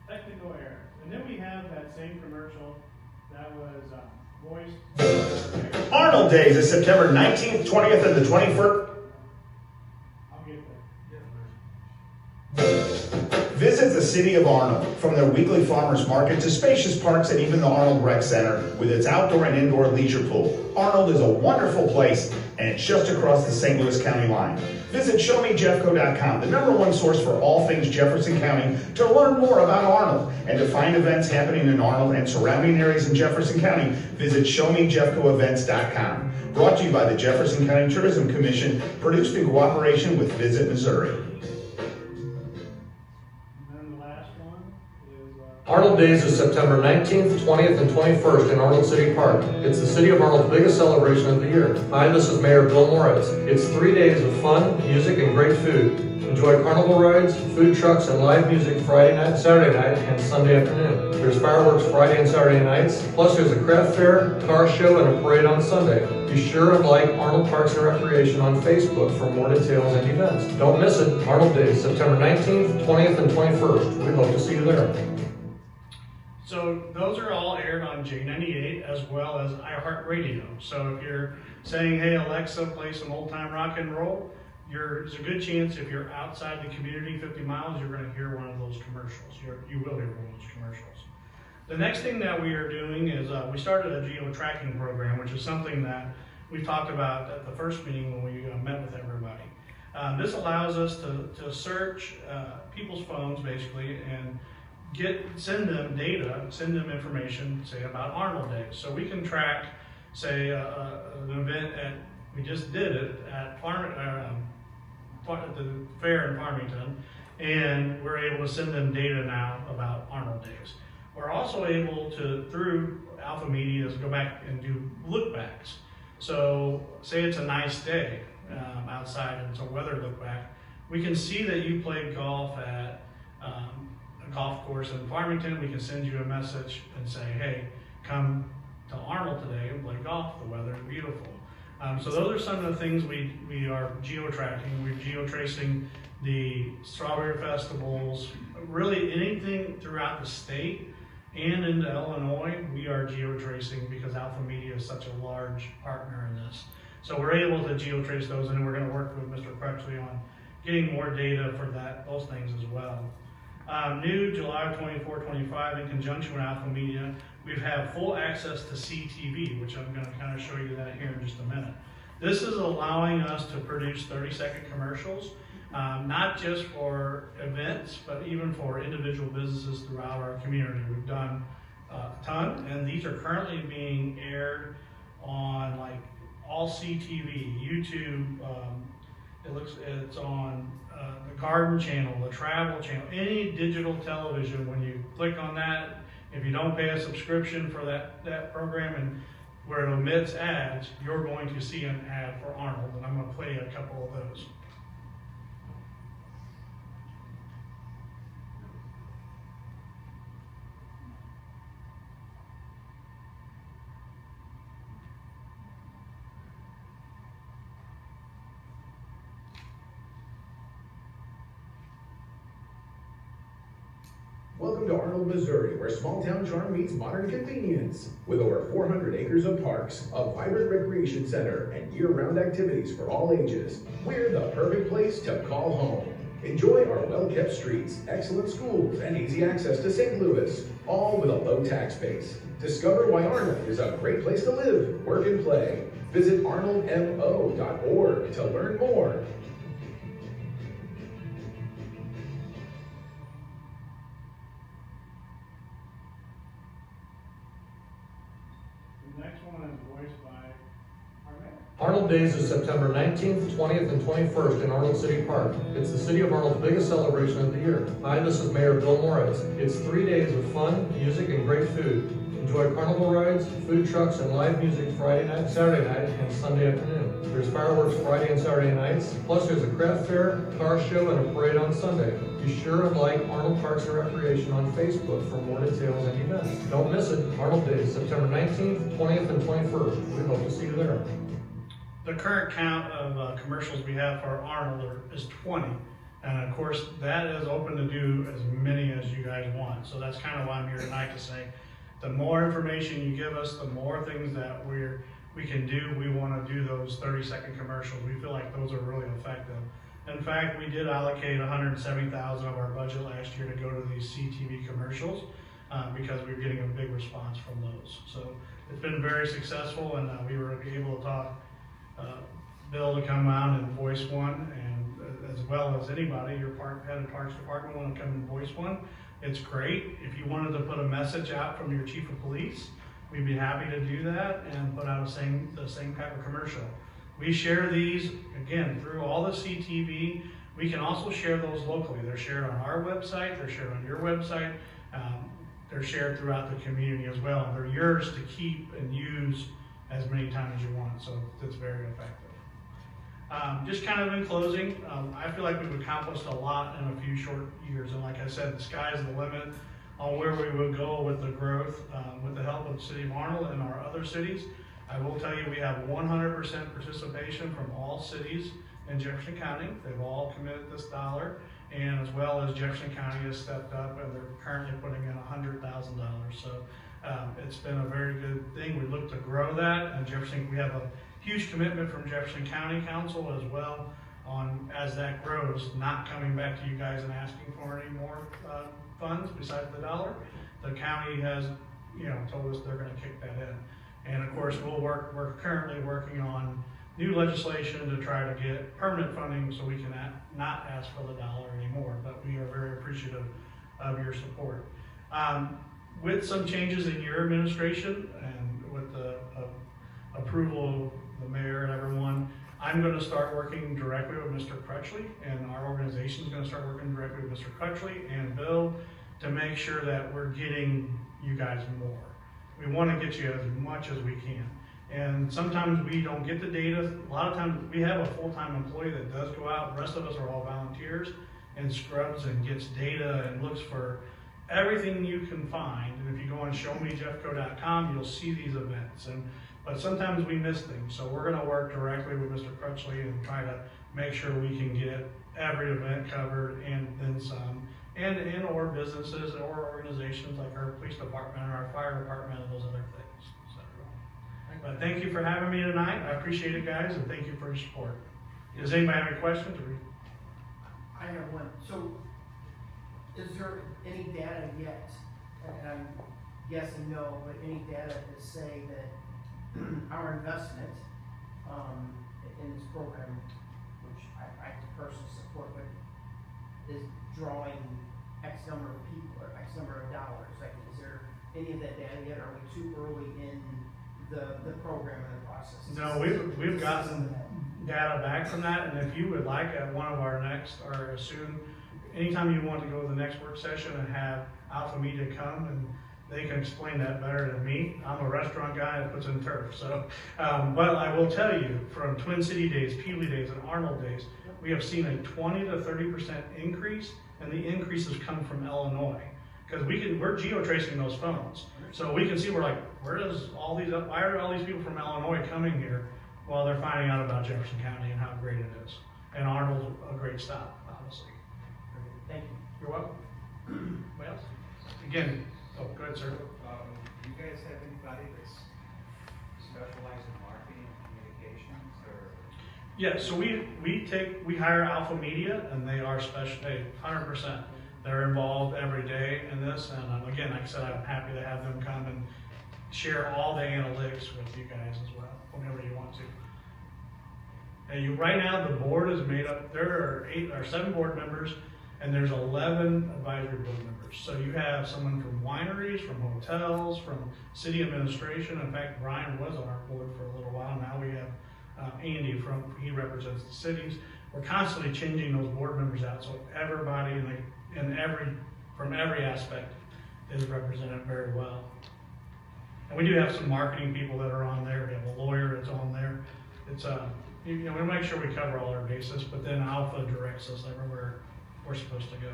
Technical error. And then we have that same commercial that was voiced. Arnold Days is September 19th, 20th, and the 21st. city of Arnold. From their weekly farmers market to spacious parks and even the Arnold Rec Center with its outdoor and indoor leisure pool, Arnold is a wonderful place, and it's just across the St. Louis County line. Visit ShowMeJeffco.com, the #1 source for all things Jefferson County, to learn more about Arnold. And to find events happening in Arnold and surrounding areas in Jefferson County, visit ShowMeJeffcoEvents.com. Brought to you by the Jefferson County Tourism Commission, produced in cooperation with Visit Missouri. Arnold Days is September 19th, 20th, and 21st in Arnold City Park. It's the City of Arnold's biggest celebration of the year. Hi, this is Mayor Bill Moritz. It's 3 days of fun, music, and great food. Enjoy carnival rides, food trucks, and live music Friday night, Saturday night, and Sunday afternoon. There's fireworks Friday and Saturday nights, plus there's a craft fair, car show, and a parade on Sunday. Be sure and like Arnold Parks and Recreation on Facebook for more details and events. Don't miss it. Arnold Days, September 19th, 20th, and 21st. We hope to see you there. So those are all aired on J98 as well as iHeartRadio. So if you're saying, hey, Alexa, play some old time rock and roll, there's a good chance if you're outside the community 50 miles, you're going to hear one of those commercials. You will hear one of those commercials. The next thing that we are doing is we started a geo-tracking program, which is something that we talked about at the first meeting when we met with everybody. This allows us to search people's phones basically and send them data, send them information, say about Arnold Days. So we can track, say, an event we just did it at the fair in Farmington, and we're able to send them data now about Arnold Days. We're also able to, through Alpha Media, go back and do look backs. So say it's a nice day outside and it's a weather look back, we can see that you played golf at a golf course in Farmington. We can send you a message and say, hey, come to Arnold today and play golf. The weather is beautiful. So those are some of the things we are geo-tracking. We're geo-tracing the strawberry festivals, really anything throughout the state and into Illinois. We are geo-tracing because Alpha Media is such a large partner in this. So we're able to geo-trace those, and we're going to work with Mr. Crutchley on getting more data for those things as well. New July 24-25, in conjunction with Alpha Media, we have full access to CTV, which I'm going to kind of show you that here in just a minute. This is allowing us to produce 30-second commercials, not just for events, but even for individual businesses throughout our community. We've done a ton, and these are currently being aired on like all CTV, YouTube. It's on the Garden Channel, the Travel Channel, any digital television. When you click on that, if you don't pay a subscription for that program and where it omits ads, you're going to see an ad for Arnold, and I'm going to play a couple of those. Welcome to Arnold, Missouri, where small-town charm meets modern convenience. With over 400 acres of parks, a vibrant recreation center, and year-round activities for all ages, we're the perfect place to call home. Enjoy our well-kept streets, excellent schools, and easy access to St. Louis, all with a low tax base. Discover why Arnold is a great place to live, work, and play. Visit arnoldmo.org to learn more. Arnold Days is September 19th, 20th, and 21st in Arnold City Park. It's the City of Arnold's biggest celebration of the year. Hi, this is Mayor Bill Moritz. It's 3 days of fun, music, and great food. Enjoy carnival rides, food trucks, and live music Friday night, Saturday night, and Sunday afternoon. There's fireworks Friday and Saturday nights, plus there's a craft fair, car show, and a parade on Sunday. Be sure and like Arnold Parks and Recreation on Facebook for more details and events. Don't miss it. Arnold Days, September 19th, 20th, and 21st. We hope to see you there. The current count of commercials we have for Arnold is 20. And of course, that is open to do as many as you guys want. So that's kind of why I'm here tonight to say, the more information you give us, the more things that we can do. We want to do those 30-second commercials. We feel like those are really effective. And In fact, we did allocate $170,000 of our budget last year to go to these CTV commercials, because we were getting a big response from those. So it's been very successful, and we were able to talk Bill to come out and voice one, and as well as anybody, your head of Parks Department want to come and voice one. It's great. If you wanted to put a message out from your chief of police, we'd be happy to do that and put out the same type of commercial. We share these, again, through all the CTV. We can also share those locally. They're shared on our website, they're shared on your website, they're shared throughout the community as well. And they're yours to keep and use as many times as you want, so it's very effective. Just kind of in closing, I feel like we've accomplished a lot in a few short years, and like I said, the sky's the limit on where we would go with the growth, with the help of the city of Arnold and our other cities. I will tell you, we have 100% participation from all cities in Jefferson County. They've all committed this dollar, and as well as Jefferson County has stepped up, and they're currently putting in $100,000. So it's been a very good thing. We look to grow that, and Jefferson, we have a huge commitment from Jefferson County Council as well on, as that grows, not coming back to you guys and asking for any more funds besides the dollar. The county has, told us they're going to kick that in. And of course, we're currently working on new legislation to try to get permanent funding so we can not ask for the dollar anymore, but we are very appreciative of your support. With some changes in your administration and with the approval of the mayor and everyone, I'm going to start working directly with Mr. Crutchley, and our organization is going to start working directly with Mr. Crutchley and Bill to make sure that we're getting you guys more. We want to get you as much as we can. And sometimes we don't get the data. A lot of times we have a full-time employee that does go out. The rest of us are all volunteers and scrubs and gets data and looks for everything you can find. And if you go on showmejeffco.com, you'll see these events. But sometimes we miss things. So we're going to work directly with Mr. Crutchley and try to make sure we can get every event covered and then some. And or businesses or organizations like our police department or our fire department and those other things. So, but thank you for having me tonight. I appreciate it, guys, and thank you for your support. Does anybody have any questions? I have one. So, is there any data yet, and I'm guessing no, but any data to say that our investment in this program, which I personally support, but is drawing X number of people or X number of dollars? Like, is there any of that data yet? Are we too early in the program and the process? No, we've gotten data back from that, and if you would like at one of our next, or soon, anytime you want to go to the next work session and have Alpha Media come, and they can explain that better than me. I'm a restaurant guy that puts in turf, so. But I will tell you, from Twin City days, Peably days, and Arnold days, we have seen a 20 to 30% increase, and the increases come from Illinois. Because we're geo-tracing those phones. So we can see, why are all these people from Illinois coming here? Well, they're finding out about Jefferson County and how great it is. And Arnold's a great stop, obviously. Thank you. You're welcome. What else? Again, go ahead, sir. Do you guys have anybody that's specialized in marketing and communications, or? Yeah, so we hire Alpha Media, and they are 100%. They're involved every day in this, and again, like I said, I'm happy to have them come and share all the analytics with you guys as well, whenever you want to. And right now, the board is made up. There are 7 board members, and there's 11 advisory board members. So you have someone from wineries, from hotels, from city administration. In fact, Brian was on our board for a little while. Now we have Andy he represents the cities. We're constantly changing those board members out, so everybody from every aspect is represented very well. And we do have some marketing people that are on there. We have a lawyer that's on there. It's we make sure we cover all our bases, but then Alpha directs us everywhere we're supposed to go.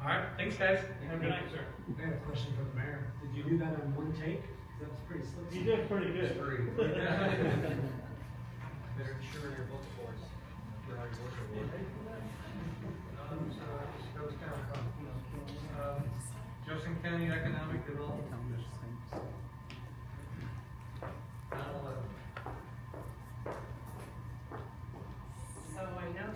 All right, thanks, guys. Have a good night, sir. I have a question for the mayor. Did you do that on one take? That was pretty slick. You did pretty good. Better ensure your vote for us. That was kind of fun. Jefferson County Economic Development. 9/11.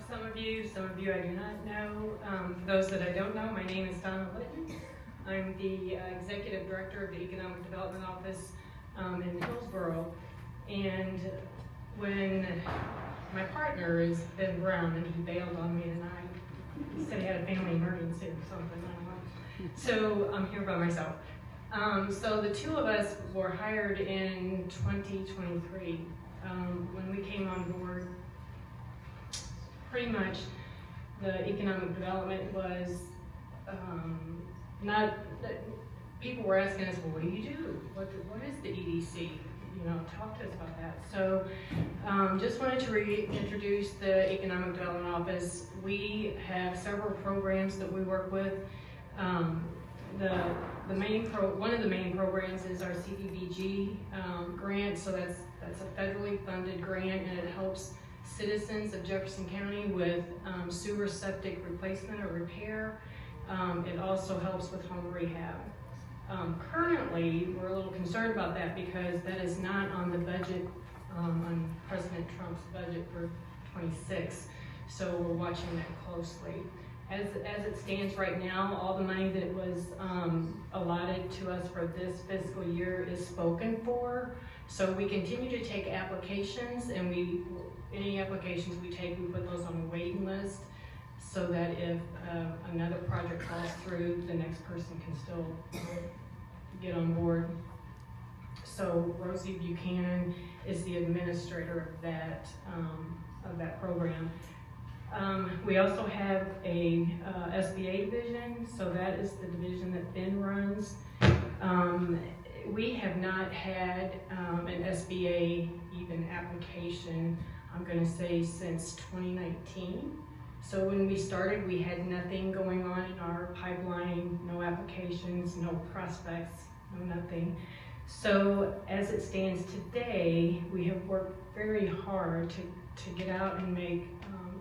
some of you I do not know. For those that I don't know, my name is Donna Litton. I'm the Executive Director of the Economic Development Office in Hillsborough. And when my partner is Ben Brown, and he bailed on me tonight, he said he had a family emergency or something, I don't know. So I'm here by myself. So the two of us were hired in 2023. When we came on board, pretty much the economic development was not, people were asking us, well, what do you do? What is the EDC? You know, talk to us about that. So just wanted to reintroduce the Economic Development Office. We have several programs that we work with. One of the main programs is our CDBG grant. So that's a federally funded grant, and it helps citizens of Jefferson County with sewer septic replacement or repair. It also helps with home rehab. Currently, we're a little concerned about that because that is not on the budget, on President Trump's budget for 26. So we're watching that closely. As it stands right now, all the money that was allotted to us for this fiscal year is spoken for. So we continue to take applications, and any applications we take, we put those on a waiting list so that if another project falls through, the next person can still get on board. So Rosie Buchanan is the administrator of that program. We also have a SBA division, so that is the division that Ben runs. We have not had an SBA even application, I'm going to say, since 2019. So when we started, we had nothing going on in our pipeline, no applications, no prospects, no nothing. So as it stands today, we have worked very hard to get out and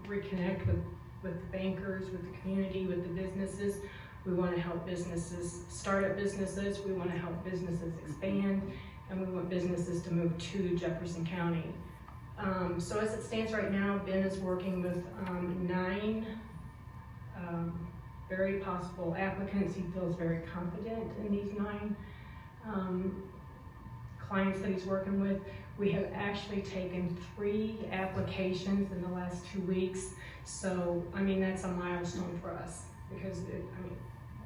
reconnect with the bankers, with the community, with the businesses. We want to help businesses, start-up businesses. We want to help businesses expand, and we want businesses to move to Jefferson County. So as it stands right now, Ben is working with 9 very possible applicants. He feels very confident in these 9 clients that he's working with. We have actually taken 3 applications in the last 2 weeks. So, I mean, that's a milestone for us because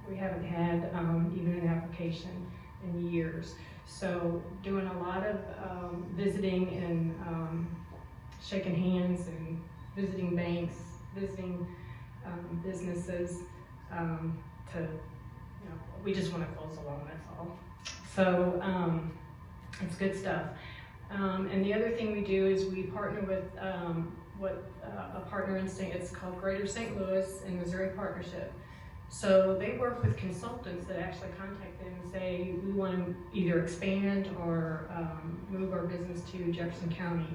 we haven't had even an application in years. So doing a lot of visiting and shaking hands and visiting banks, visiting businesses we just want to close a loan, that's all. So it's good stuff. And the other thing we do is we partner with a partner in it's called Greater St. Louis and Missouri Partnership. So they work with consultants that actually contact them and say, we want to either expand or move our business to Jefferson County.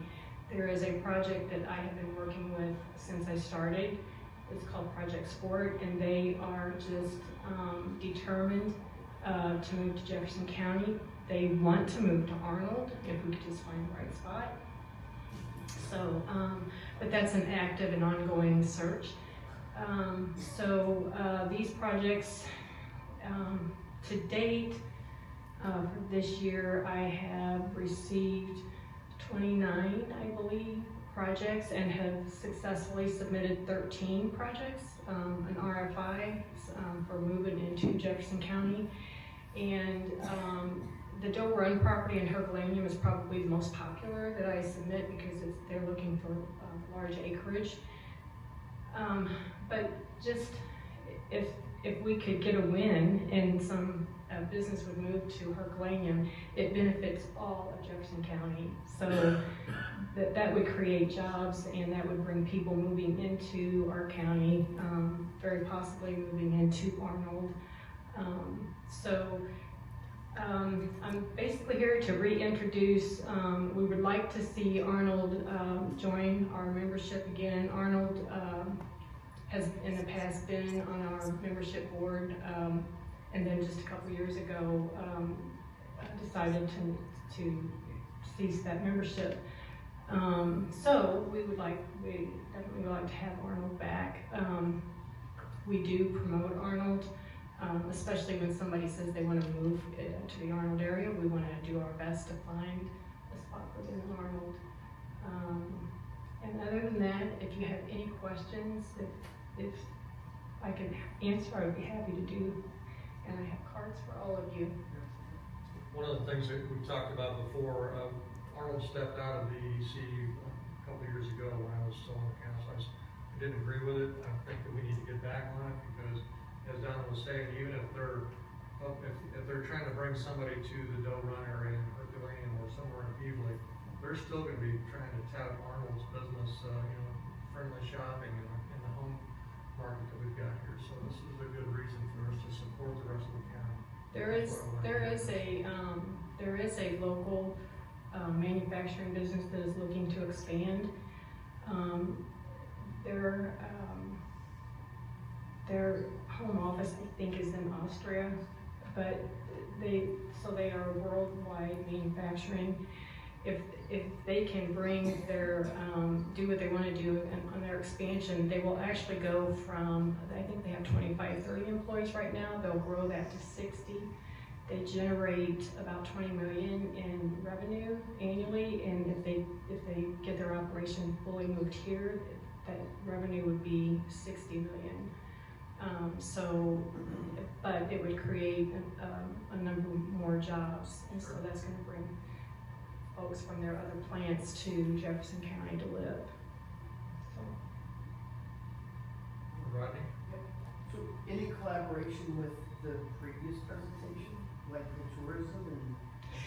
There is a project that I have been working with since I started. It's called Project Sport, and they are just determined to move to Jefferson County. They want to move to Arnold if we could just find the right spot. So, but that's an active and ongoing search. These projects, to date, for this year, I have received 29, I believe, projects and have successfully submitted 13 projects, an RFI for moving into Jefferson County. And the Doe Run property in Herculaneum is probably the most popular that I submit because they're looking for large acreage. But just if we could get a win and some business would move to Herculaneum, it benefits all of Jefferson County. So that would create jobs, and that would bring people moving into our county, very possibly moving into Arnold. I'm basically here to reintroduce, we would like to see Arnold join our membership again. Arnold has in the past been on our membership board, and then just a couple years ago decided to cease that membership. So we definitely we like to have Arnold back. We do promote Arnold, especially when somebody says they want to move to the Arnold area. We want to do our best to find a spot for them in Arnold. And other than that, if you have any questions, if I can answer, I would be happy to do. And I have cards for all of you. One of the things that we talked about before, Arnold stepped out of the EDC a couple of years ago when I was still on the council. I didn't agree with it. I think that we need to get back on it because, as Donna was saying, even if they're trying to bring somebody to the Doe Run area in Herculaneum or somewhere in Beasley, they're still going to be trying to tout Arnold's business, friendly shopping in the home market that we've got here. So this is a good reason for us to support the rest of the county. There is a local manufacturing business that is looking to expand. Their home office, I think, is in Austria, but they are worldwide manufacturing. If they can bring their do what they want to do on their expansion, they will actually go from, I think they have 25, 30 employees right now. They'll grow that to 60. They generate about 20 million in revenue annually, and if they get their operation fully moved here, that revenue would be 60 million. But it would create a number more jobs, and so that's going to bring folks from their other plants to Jefferson County to live. Rodney? So any collaboration with the previous presentation, like the tourism, and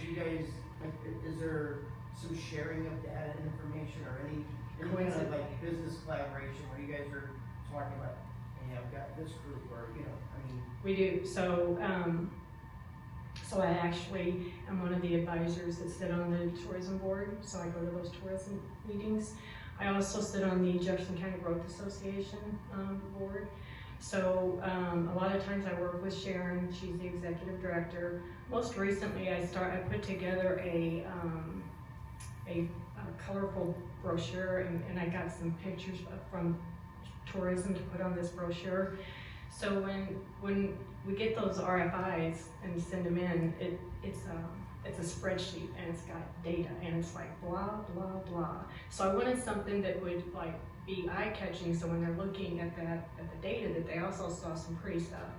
do you guys, like, is there some sharing of data and information or any kind of like business collaboration where you guys are talking about, hey, I've got this group, or, I mean. We do. So I actually am one of the advisors that sit on the tourism board, so I go to those tourism meetings. I also sit on the Jefferson County Growth Association board. So a lot of times I work with Sharon. She's the executive director. Most recently, I put together a colorful brochure, and I got some pictures from tourism to put on this brochure. So when we get those RFIs and we send them in, it's a spreadsheet, and it's got data, and it's like blah blah blah. So I wanted something that would like be eye-catching, so when they're looking at the data, that they also saw some pretty stuff.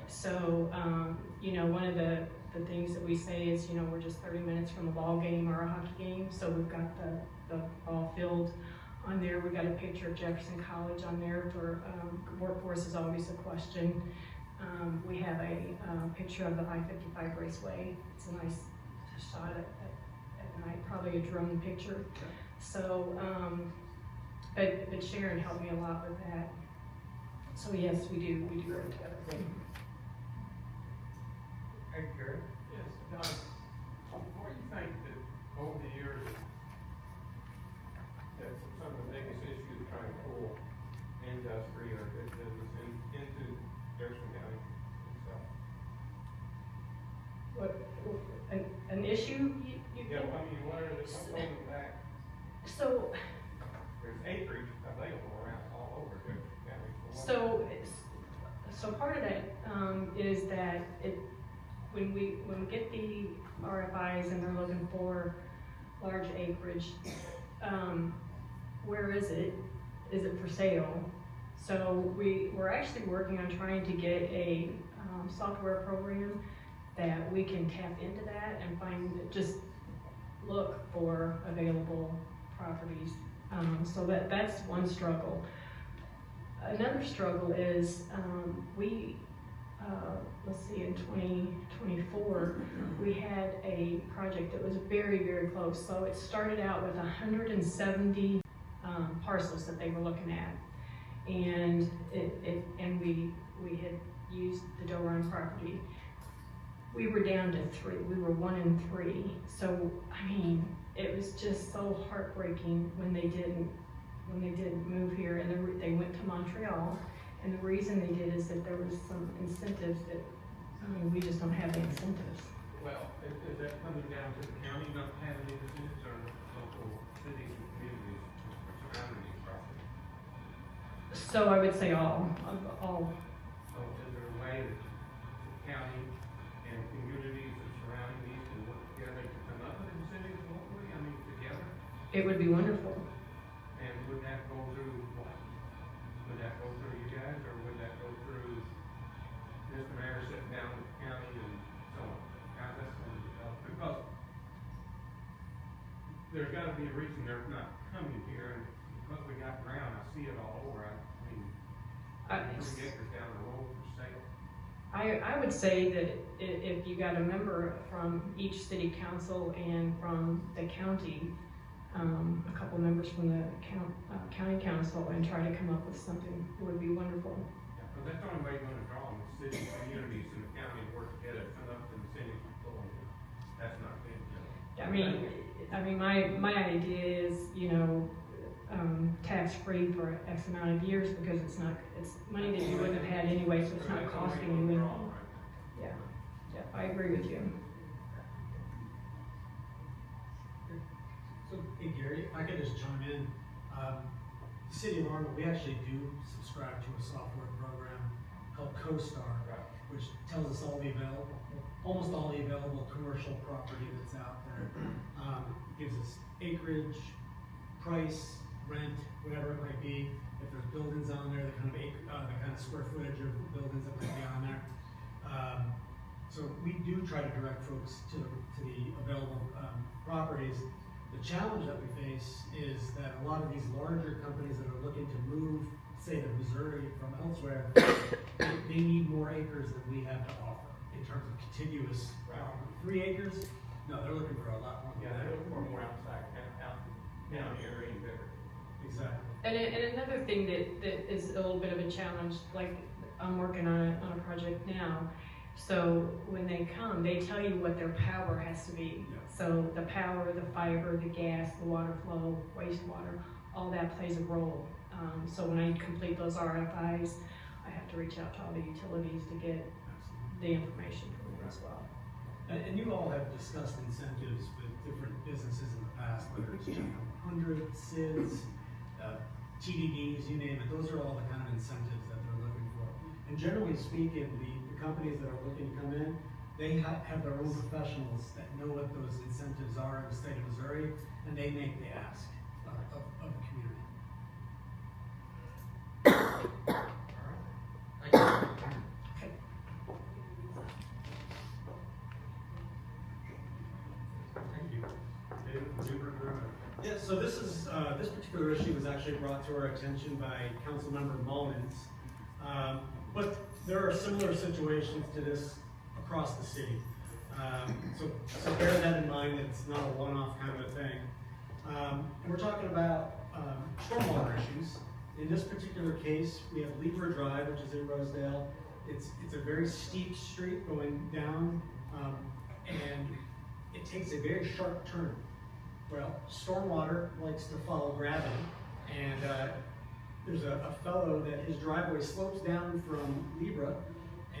So one of the things that we say is, we're just 30 minutes from a ball game or a hockey game, so we've got the ball field on there. We've got a picture of Jefferson College on there for workforce is always a question. We have a picture of the I-55 Raceway. It's a nice shot at night, probably a drone picture. So, but Sharon helped me a lot with that. So yes, we do work together. Hey, Gary? Yes. What do you think that over the years, that some of the biggest issues trying to pull industry or business into Jefferson County itself? What an issue you Yeah, think? I mean, what are the, what's holding back? So There's acreage available around all over Jefferson County. So part of that is that when we get the RFIs and they're looking for large acreage, where is it? Is it for sale? So we're actually working on trying to get a software program that we can tap into that and just look for available properties. So that's one struggle. Another struggle is let's see, in 2024, we had a project that was very, very close. So it started out with 170 parcels that they were looking at, and we had used the Doe Run property. We were down to 3. We were 1 in 3. So I mean, it was just so heartbreaking when they didn't move here, and they went to Montreal. And the reason they did is that there was some incentives that, we just don't have the incentives. Well, is that coming down to the county not having any decisions, or local cities and communities surrounding these properties? So I would say all. So is there a way that the county and communities that surround these can work together to come up with incentives locally, I mean, together? It would be wonderful. And would that go through what? Would that go through you guys, or would that go through Mr. Mayor sitting down with the county and so on? How's that going to develop? Because there's gotta be a reason they're not coming here, and because we got ground, I see it all over, I mean, 3 acres down the road for sale. I would say that if you got a member from each city council and from the county, a couple members from the county council, and try to come up with something, it would be wonderful. Yeah, but that's the only way you're gonna draw them, the city, communities, and the county work together, come up with incentives for going. That's not being done. I mean, my idea is, tax-free for X amount of years, because it's money that you wouldn't have had anyway, so it's not costing you anything. Yeah, I agree with you. So, hey Gary, if I could just chime in, the city of Arnold, we actually do subscribe to a software program called CoStar, which tells us almost all the available commercial property that's out there. It gives us acreage, price, rent, whatever it might be. If there's buildings on there, the kind of square footage of buildings that might be on there. So we do try to direct folks to the available properties. The challenge that we face is that a lot of these larger companies that are looking to move, say, to Missouri from elsewhere, they need more acres than we have to offer in terms of contiguous property. 3 acres? No, they're looking for a lot more. Yeah, they're looking for more outside, out the area and bigger. Exactly. And another thing that is a little bit of a challenge, like I'm working on a project now, so when they come, they tell you what their power has to be. Yeah. So the power, the fiber, the gas, the water flow, wastewater, all that plays a role. So when I complete those RFIs, I have to reach out to all the utilities to get the information from them as well. And you all have discussed incentives with different businesses in the past, whether it's Channel 100, SIDS, TDDs, you name it. Those are all the kind of incentives that they're looking for. And generally speaking, the companies that are looking to come in, they have their own professionals that know what those incentives are in the state of Missouri, and they make the ask of the community. Thank you. Thank you. David, would you remember? Yeah, so this particular issue was actually brought to our attention by Councilmember Mullins. But there are similar situations to this across the city. So bear that in mind, it's not a one-off kind of a thing. And we're talking about stormwater issues. In this particular case, we have Libra Drive, which is in Rosedale. It's a very steep street going down, and it takes a very sharp turn. Well, stormwater likes to follow gravity, and there's a fellow that his driveway slopes down from Libra,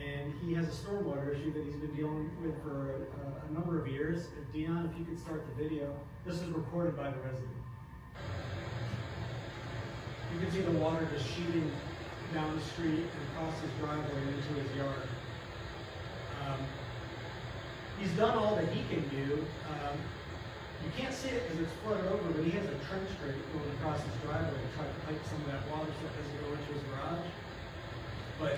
and he has a stormwater issue that he's been dealing with for a number of years. Dion, if you could start the video. This is recorded by the resident. You can see the water just shooting down the street and across his driveway into his yard. He's done all that he can do. You can't see it because it's flooded over, but he has a trench grate going across his driveway to try to pipe some of that water so it doesn't go into his garage. But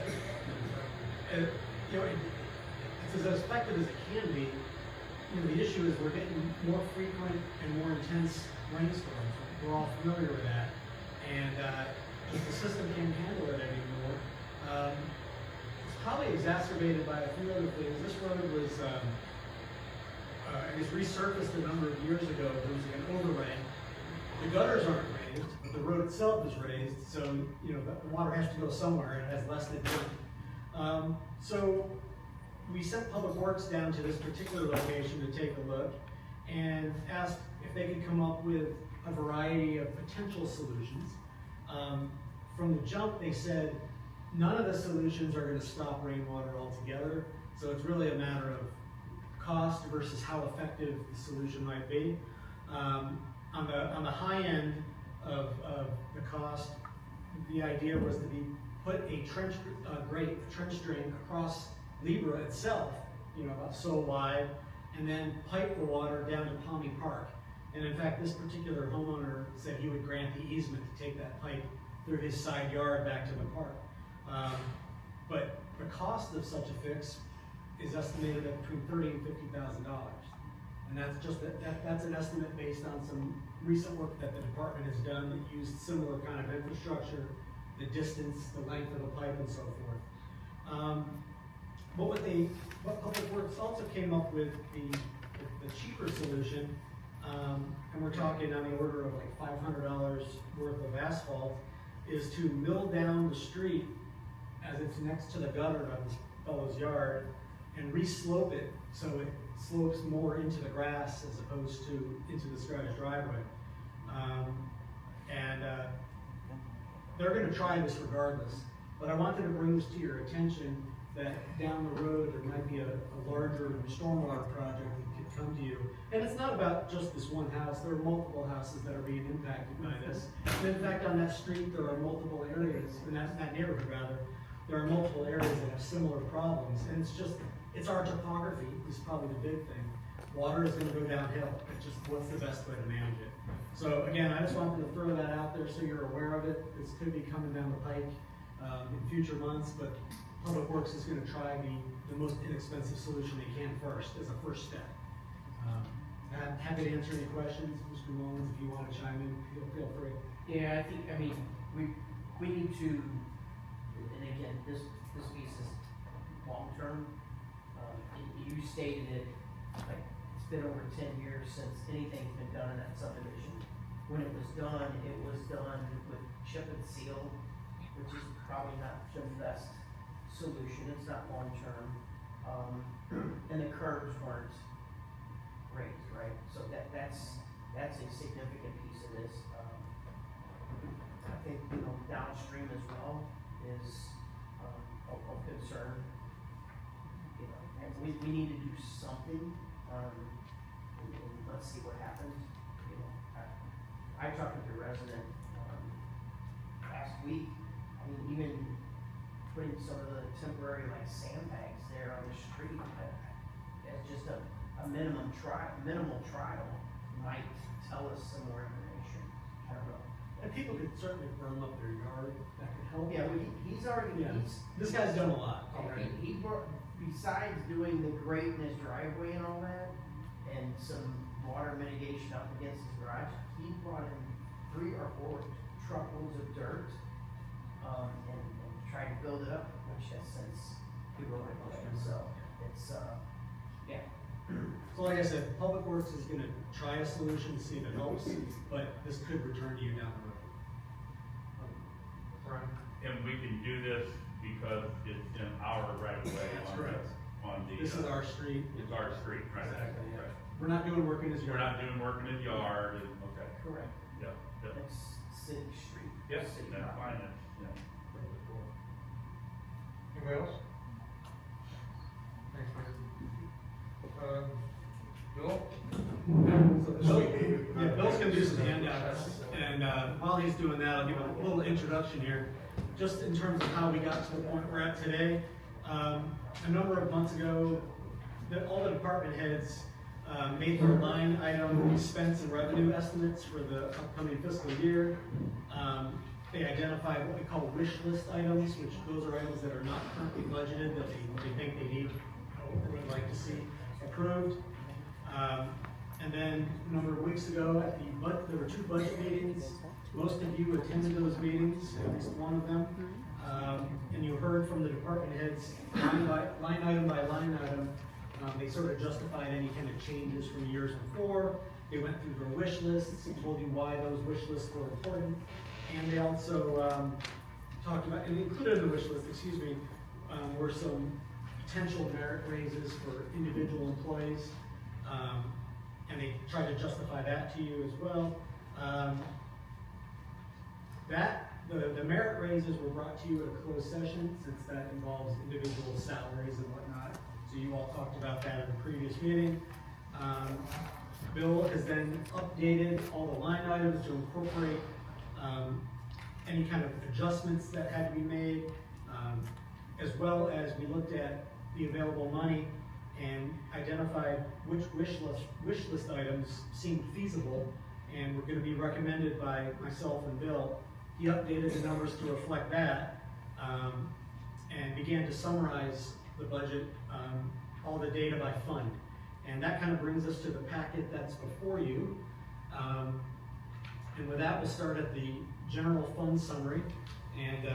it's as effective as it can be. The issue is we're getting more frequent and more intense rainstorms. We're all familiar with that, and just the system can't handle it anymore. It's probably exacerbated by a few other things. This road was. It was resurfaced a number of years ago. There was an overlay. The gutters aren't raised, but the road itself is raised, so the water has to go somewhere. It has less than one. So we sent Public Works down to this particular location to take a look and asked if they could come up with a variety of potential solutions. From the jump, they said none of the solutions are going to stop rainwater altogether, so it's really a matter of cost versus how effective the solution might be. On the high end of the cost, the idea was to put a trench drain across Libra itself, about so wide, and then pipe the water down to Palmy Park. And in fact, this particular homeowner said he would grant the easement to take that pipe through his side yard back to the park. But the cost of such a fix is estimated at between $30,000 and $50,000. And that's just that's an estimate based on some recent work that the department has done that used similar kind of infrastructure, the distance, the length of the pipe, and so forth. What Public Works also came up with the cheaper solution, and we're talking on the order of like $500 worth of asphalt, is to mill down the street as it's next to the gutter of this fellow's yard and re-slope it so it slopes more into the grass as opposed to into this guy's driveway. They're going to try this regardless, but I wanted to bring this to your attention that down the road there might be a larger stormwater project that could come to you. And it's not about just this one house. There are multiple houses that are being impacted by this. And in fact, on that street, there are multiple areas, in that neighborhood rather, there are multiple areas that have similar problems. And it's our topography is probably the big thing. Water is going to go downhill. It's just what's the best way to manage it. So again, I just wanted to throw that out there so you're aware of it. This could be coming down the pike in future months, but Public Works is going to try the most inexpensive solution they can first as a first step. I'm happy to answer any questions. Mr. Mullins, if you want to chime in, feel free. Yeah, we need to, and again, this piece is long-term. You stated it, like, it's been over 10 years since anything's been done in that subdivision. When it was done with chip and seal, which is probably not the best solution. It's not long-term. And the curbs weren't raised, right? So that's a significant piece of this. I think, downstream as well is of concern. And we need to do something. And let's see what happens. I talked with a resident last week. I mean, even putting some of the temporary sandbags there on the street as just a minimal trial might tell us some more information. I don't know. And people could certainly burn up their yard. That could help. Yeah, but he's already. Yeah. This guy's done a lot already. He brought, besides doing the grate in his driveway and all that, and some water mitigation up against his garage, he brought in 3 or 4 truckloads of dirt, and tried to build it up, which has since eroded away. So it's yeah. So like I said, Public Works is going to try a solution to see if it helps, but this could return to you down the road. Right. And we can do this because it's in our right of way. That's correct. This is our street. It's our street, right? Exactly, yeah. Right. We're not doing work in his yard. We're not doing work in his yard, and, okay. Correct. Yep, yep. That's city street. Yes, City that's property. fine, that's, Anybody else? Thanks, man. Bill? Bill's gonna do some handouts, and while he's doing that, I'll give a little introduction here, just in terms of how we got to the point we're at today. A number of months ago, all the department heads made their line item expense and revenue estimates for the upcoming fiscal year. They identified what we call wish list items, which those are items that are not currently budgeted, that they think they need, or would like to see approved. And then a number of weeks ago, there were 2 budget meetings. Most of you attended those meetings, at least one of them. And you heard from the department heads, line item by line item. They sort of justified any kind of changes from years before. They went through their wish lists and told you why those wish lists were important. And they also talked about, and included in the wish list, were some potential merit raises for individual employees. And they tried to justify that to you as well. The merit raises were brought to you at a closed session, since that involves individual salaries and whatnot. So you all talked about that at the previous meeting. Bill has then updated all the line items to incorporate any kind of adjustments that had to be made, as well as we looked at the available money and identified which wish list items seemed feasible and were gonna be recommended by myself and Bill. He updated the numbers to reflect that, and began to summarize the budget, all the data by fund. And that kind of brings us to the packet that's before you. And with that, we'll start at the general fund summary. And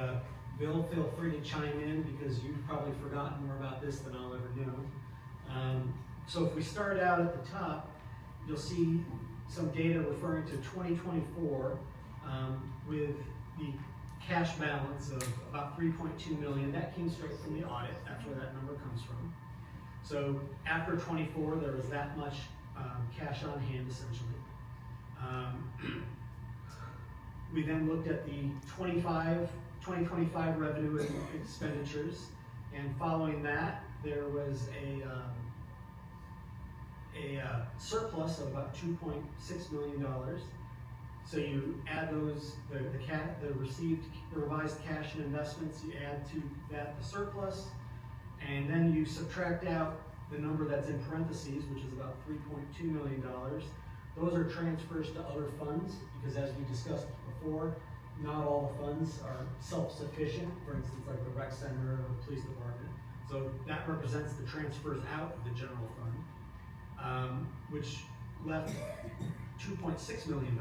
Bill, feel free to chime in because you've probably forgotten more about this than I'll ever know. So if we start out at the top, you'll see some data referring to 2024 with the cash balance of about 3.2 million. That came straight from the audit. That's where that number comes from. So after 24, there was that much cash on hand, essentially. We then looked at the 2025 revenue and expenditures, and following that, there was a surplus of about $2.6 million. So you add those, the revised cash and investments, you add to that the surplus, and then you subtract out the number that's in parentheses, which is about $3.2 million. Those are transfers to other funds, because as we discussed before, not all the funds are self-sufficient. For instance, like the rec center or the police department. So that represents the transfers out of the general fund, which left $2.6 million.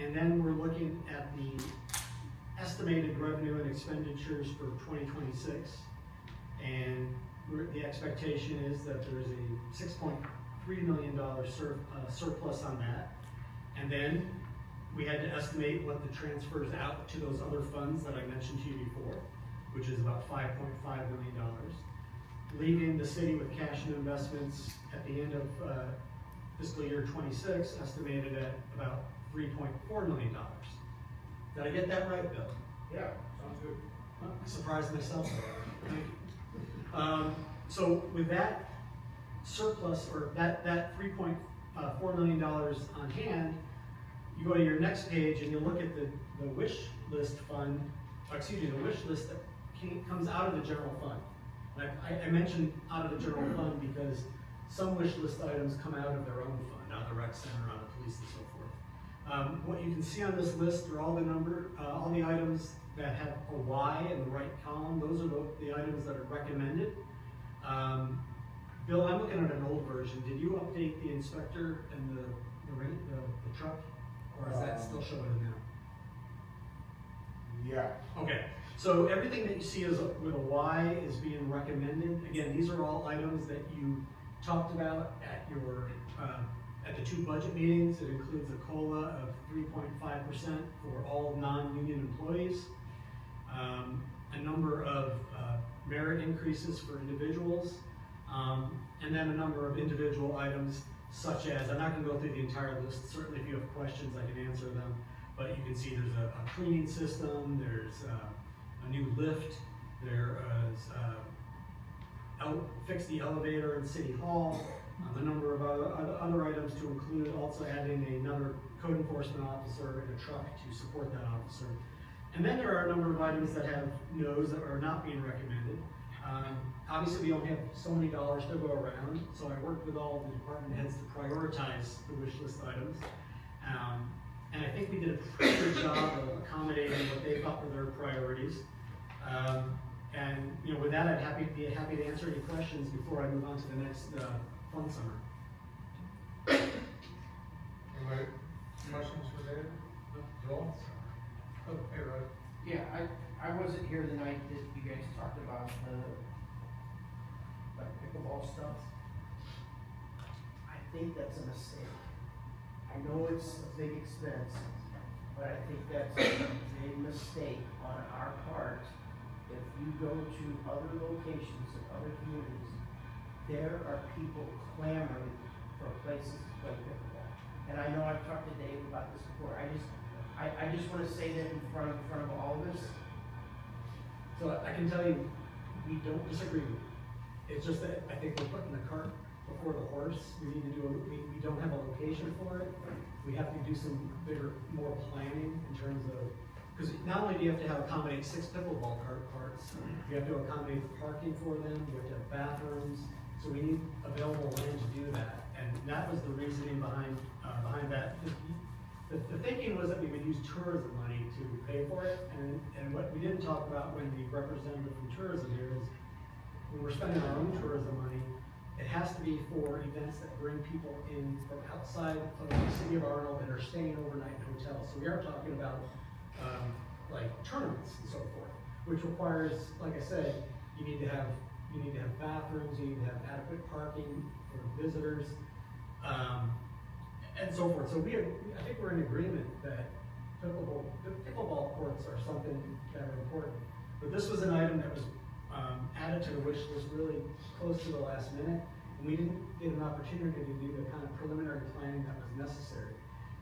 And then we're looking at the estimated revenue and expenditures for 2026. And the expectation is that there's a $6.3 million surplus on that. And then we had to estimate what the transfers out to those other funds that I mentioned to you before, which is about $5.5 million, leaving the city with cash and investments at the end of fiscal year 26 estimated at about $3.4 million. Did I get that right, Bill? Yeah, sounds good. I surprised myself. Thank you. So with that surplus, or that $3.4 million on hand, you go to your next page and you look at the wish list fund, the wish list that comes out of the general fund. I mentioned out of the general fund because some wish list items come out of their own fund, out of the rec center, out of police and so forth. What you can see on this list are all the items that have a Y in the right column. Those are the items that are recommended. Bill, I'm looking at an old version. Did you update the inspector and the truck? Or is that still showing now? Yeah. Okay, so everything that you see is with a Y is being recommended. Again, these are all items that you talked about at your at the 2 budget meetings. It includes a COLA of 3.5% for all non-union employees, a number of merit increases for individuals, and then a number of individual items such as, I'm not going to go through the entire list. Certainly if you have questions, I can answer them. But you can see there's a cleaning system, there's a new lift, there is fix the elevator in City Hall, a number of other items to include also adding another code enforcement officer and a truck to support that officer. And then there are a number of items that have no's that are not being recommended. Obviously, we only have so many dollars to go around, so I worked with all the department heads to prioritize the wish list items. And I think we did a pretty good job of accommodating what they thought were their priorities. And with that, I'd be happy to answer any questions before I move on to the next fund summary. Anybody, questions for David? Joel? Oh, hey, Rod. Yeah, I wasn't here the night that you guys talked about the pickleball stuff. I think that's a mistake. I know it's a big expense, but I think that's a big mistake on our part. If you go to other locations and other communities, there are people clamoring for places to play pickleball. And I know I've talked to Dave about this before. I just want to say that in front of all of us. So I can tell you, we don't disagree with you. It's just that I think we're putting the cart before the horse. We need to do, we don't have a location for it. We have to do some more planning in terms of, because not only do you have to accommodate 6 pickleball courts, you have to accommodate the parking for them, you have to have bathrooms, so we need available land to do that. And that was the reasoning behind that. The thinking was that we would use tourism money to pay for it, and what we didn't talk about when the representative from tourism here is, when we're spending our own tourism money, it has to be for events that bring people in from outside of the city of Arnold and are staying overnight in hotels. So we are talking about like tournaments and so forth, which requires, like I said, you need to have bathrooms, you need to have adequate parking for visitors, and so forth. So I think we're in agreement that pickleball courts are something that are important. But this was an item that was added to the wish list really close to the last minute, and we didn't get an opportunity to do the kind of preliminary planning that was necessary.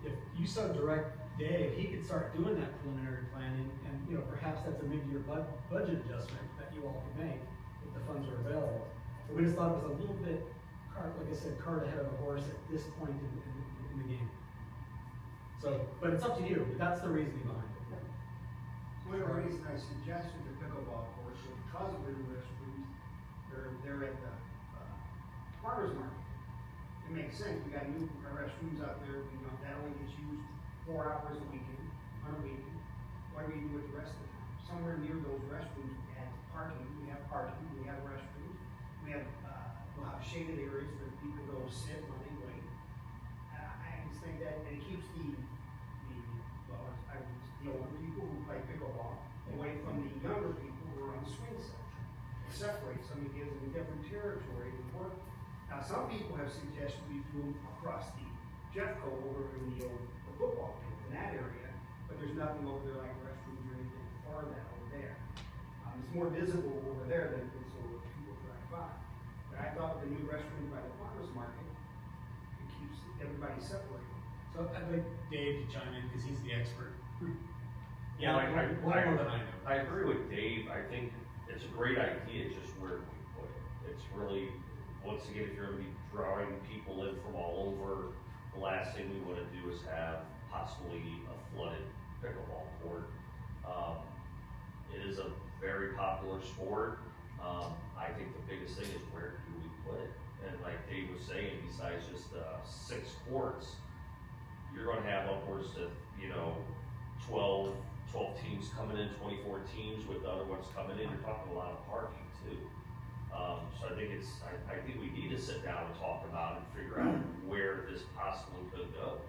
If you so direct Dave, he could start doing that preliminary planning, and perhaps that's a mid-year budget adjustment that you all can make if the funds are available. But we just thought it was a little bit, like I said, cart ahead of the horse at this point in the game. So, but it's up to you. But that's the reasoning behind it. One of the reasons I suggested the pickleball course was because of the new restrooms. They're at the farmer's market. It makes sense. We got new restrooms out there. That only gets used 4 hours a weekend, on a weekend. What do we do with the rest of the time? Somewhere near those restrooms, we have parking. We have restrooms. We'll have shaded areas where people go sit while they wait. I just think that it keeps the older people who play pickleball away from the younger people who are on the swing section. It separates them, it gives them a different territory to work. Now, some people have suggested we move across the Jeffco over in the football field in that area, but there's nothing over there like restrooms or anything for that over there. It's more visible over there than it is over people drive by. But I thought the new restroom by the farmer's market, it keeps everybody separated. So I'd like Dave to chime in because he's the expert. Yeah, more than I know. I agree with Dave. I think it's a great idea, just where we put it. It's really, once again, if you're gonna be drawing people in from all over, the last thing we wanna do is have possibly a flooded pickleball court. It is a very popular sport. I think the biggest thing is where do we put it? And like Dave was saying, besides just 6 courts, you're gonna have upwards of, 12 teams coming in, 24 teams with the other ones coming in. You're talking a lot of parking too. So I think I think we need to sit down and talk about it and figure out where this possibly could go.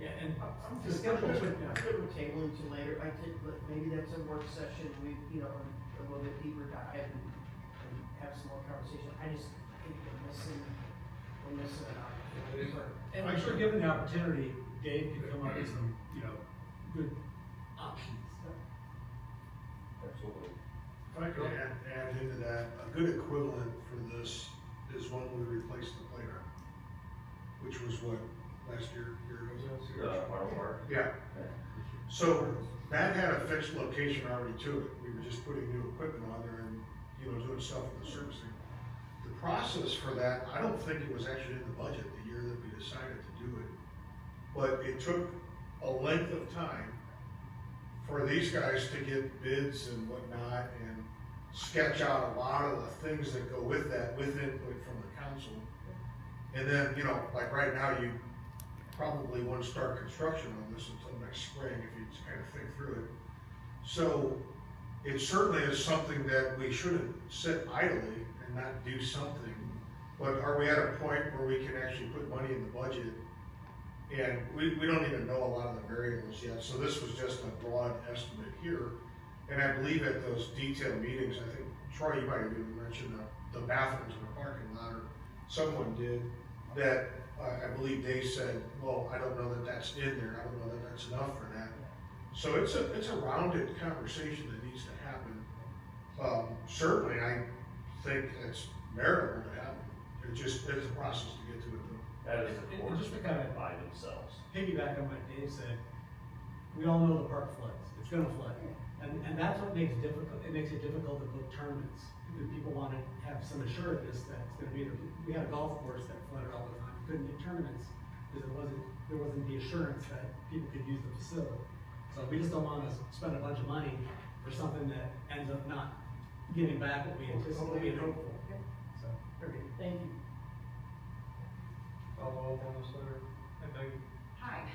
Yeah, and I'm the just schedule. good with tabling to later. I think maybe that's a work session. We, a little bit deeper dive and have some more conversation. I just think we're missing an opportunity. And I'm sure given the opportunity, Dave could come up with some, good options. Absolutely. If I could add into that, a good equivalent for this is when we replaced the playground, which was what, last year ago? Park. Yeah. So that had a fixed location already to it. We were just putting new equipment on there and, doing stuff with the servicing. The process for that, I don't think it was actually in the budget the year that we decided to do it. But it took a length of time for these guys to get bids and whatnot and sketch out a lot of the things that go with that, with input from the council. And then, like right now, you probably won't start construction on this until next spring if you kind of think through it. So it certainly is something that we shouldn't sit idly and not do something. But are we at a point where we can actually put money in the budget? And we don't even know a lot of the variables yet, so this was just a broad estimate here. And I believe at those detailed meetings, I think, Troy, you might have even mentioned the bathrooms in the parking lot, or someone did, that I believe Dave said, well, I don't know that that's in there, I don't know that that's enough for that. So it's a rounded conversation that needs to happen. Certainly, I think it's meritable to happen. It's a process to get to it though. That is, of And course, just to kind of by themselves. piggyback on what Dave said, we all know the park floods, it's gonna flood. And that's what makes it makes it difficult to book tournaments. Because people wanna have some assuredness that it's gonna be there. We had a golf course that flooded all the time, couldn't get tournaments, because there wasn't the assurance that people could use the facility. So we just don't wanna spend a bunch of money for something that ends up not giving back what we anticipate and hope for. So, okay, thank you. Follow up on this letter, I think. Hi.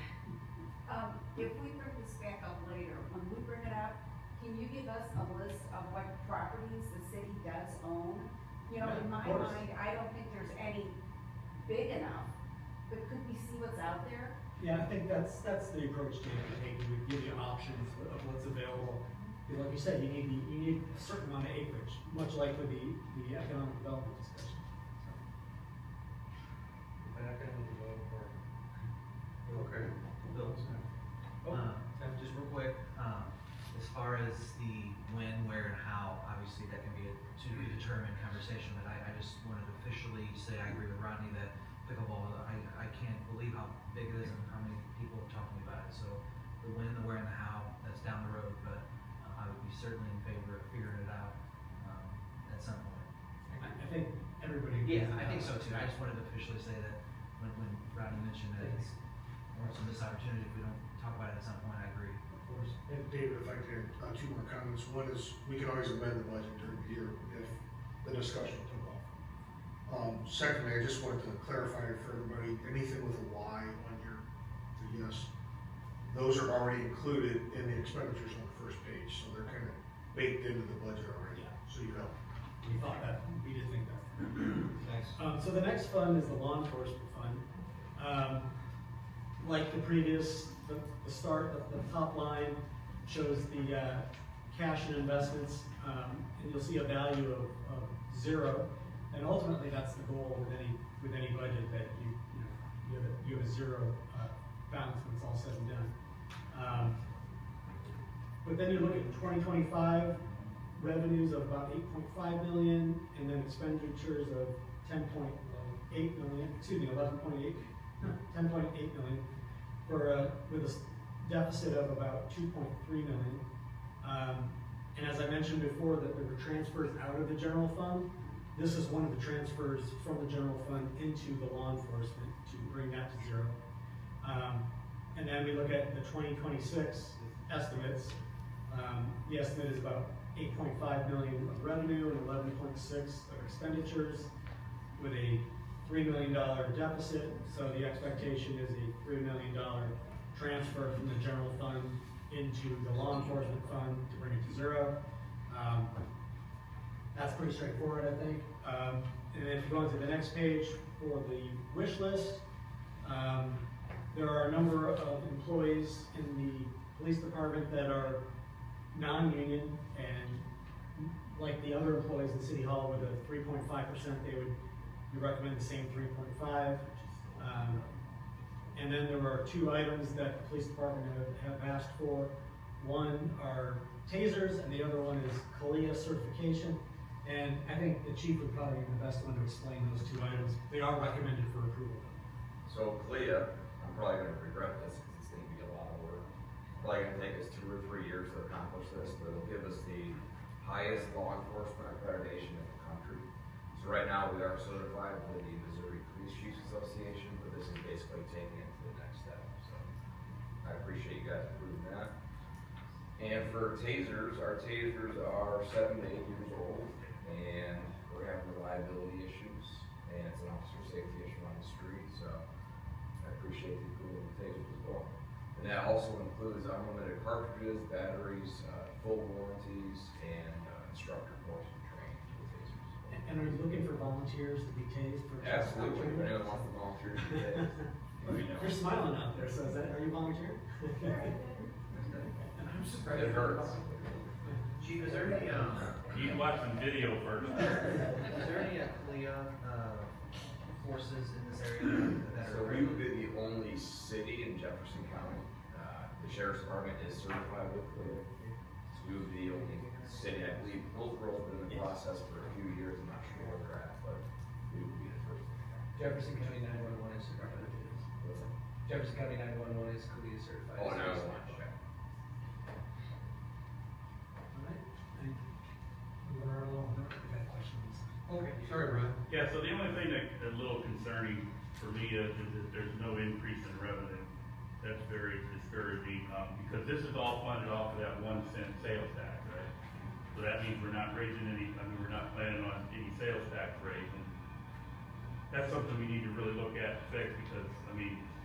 If we bring this back up later, when we bring it up, can you give us a list of what properties the city does own? You know, in my Of course. mind, I don't think there's any big enough, but could we see what's out there? Yeah, I think that's the approach to taking, we give you options of what's available. Because like you said, you need a certain amount of acreage, much like with the economic development discussion. Back end of the vote for. Okay. Bill, just real quick, as far as the when, where, and how, obviously that can be a to be determined conversation, but I just wanted to officially say I agree with Rodney that pickleball, I can't believe how big it is and how many people are talking about it. So the when, the where, and the how, that's down the road, but I would be certainly in favor of figuring it out at some point. I think everybody. Yeah, I think so too. I just wanted to officially say that when Rodney mentioned that it's some missed opportunity if we don't talk about it at some point, I agree. Of course. And David, if I could, two more comments. One is, we can always amend the budget during the year if the discussion took off. Secondly, I just wanted to clarify for everybody, anything with a Y on here, the yes, those are already included in the expenditures on the first page, so they're kind of baked into the budget already, so you know. We thought that, we did think that. Thanks. So the next fund is the law enforcement fund. Like the previous, the top line shows the cash and investments, and you'll see a value of 0. And ultimately, that's the goal with any budget, that you have a 0 balance when it's all said and done. But then you look at 2025 revenues of about 8.5 million, and then expenditures of 10.8 million. Excuse me, 11.8. 10.8 million, with a deficit of about 2.3 million. And as I mentioned before, that there were transfers out of the general fund. This is one of the transfers from the general fund into the law enforcement to bring that to 0. And then we look at the 2026 estimates. The estimate is about 8.5 million of revenue and 11.6 of expenditures, with a $3 million deficit. So the expectation is a $3 million transfer from the general fund into the law enforcement fund to bring it to 0. That's pretty straightforward, I think. And then if you go on to the next page for the wish list, there are a number of employees in the police department that are non-union, and like the other employees in City Hall with a 3.5%, we recommend the same 3.5. And then there are 2 items that the police department have asked for. One are tasers, and the other one is CALIA certification. And I think the chief would probably be the best one to explain those 2 items. They are recommended for approval. So CLIA, I'm probably gonna regret this because it's gonna be a lot of work. Probably gonna take us 2 or 3 years to accomplish this, but it'll give us the highest law enforcement accreditation in the country. So right now we are certified with the Missouri Police Chiefs Association, but this is basically taking it to the next step. So I appreciate you guys approving that. And for tasers, our tasers are 7 to 8 years old, and we're having reliability issues, and it's an officer safety issue on the street, so I appreciate the approval of the tasers as well. And that also includes unlimited cartridges, batteries, full warranties, and instructor course and training for the tasers. And are you looking for volunteers to be tased? Absolutely, if anyone wants to volunteer to be tased, let me know. You're smiling out there, so are you volunteering? It hurts. Chief, is there any, He's watching video first. is there any CLIA forces in this area that So are? we would be the only city in Jefferson County. The sheriff's department is certified with CLIA. So we would be the only city. I believe Hillsboro's been in the process for a few years. I'm not sure where they're at, but we would be the first. Jefferson County 911 is certified. What's that? Jefferson County 911 is CLIA certified. Oh, no. Yeah, so the only thing that's a little concerning for me is that there's no increase in revenue. That's very discouraging, because this is all funded off of that 1 cent sales tax, right? So that means we're not raising any, we're not planning on any sales tax raising. That's something we need to really look at and fix, because,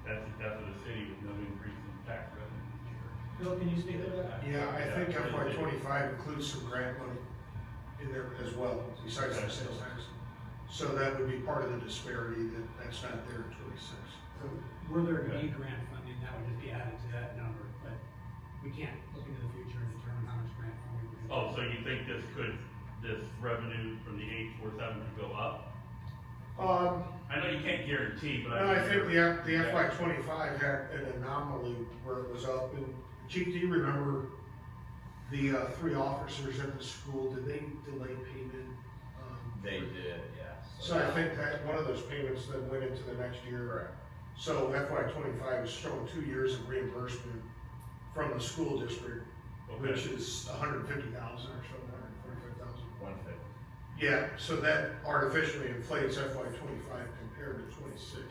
that's the death of the city with no increase in tax revenue this year. Bill, can you speak to that? Yeah, I think FY twenty-five includes some grant money in there as well, besides the sales tax. So that would be part of the disparity that's not there in 26. So were there to be grant funding, that would just be added to that number, but we can't look into the future and determine how much grant funding we're gonna. Oh, so you think this revenue from the 847 could go up? I know you can't guarantee, but No, I think the FY twenty-five had an anomaly where it was up, and Chief, do you remember the 3 officers at the school, did they delay payment? They did, yes. So I think that one of those payments then went into the next year. Correct. So FY twenty-five is showing 2 years of reimbursement from the school district, which is $150,000 or so, $145,000. 150. Yeah, so that artificially inflates FY twenty-five compared to 26.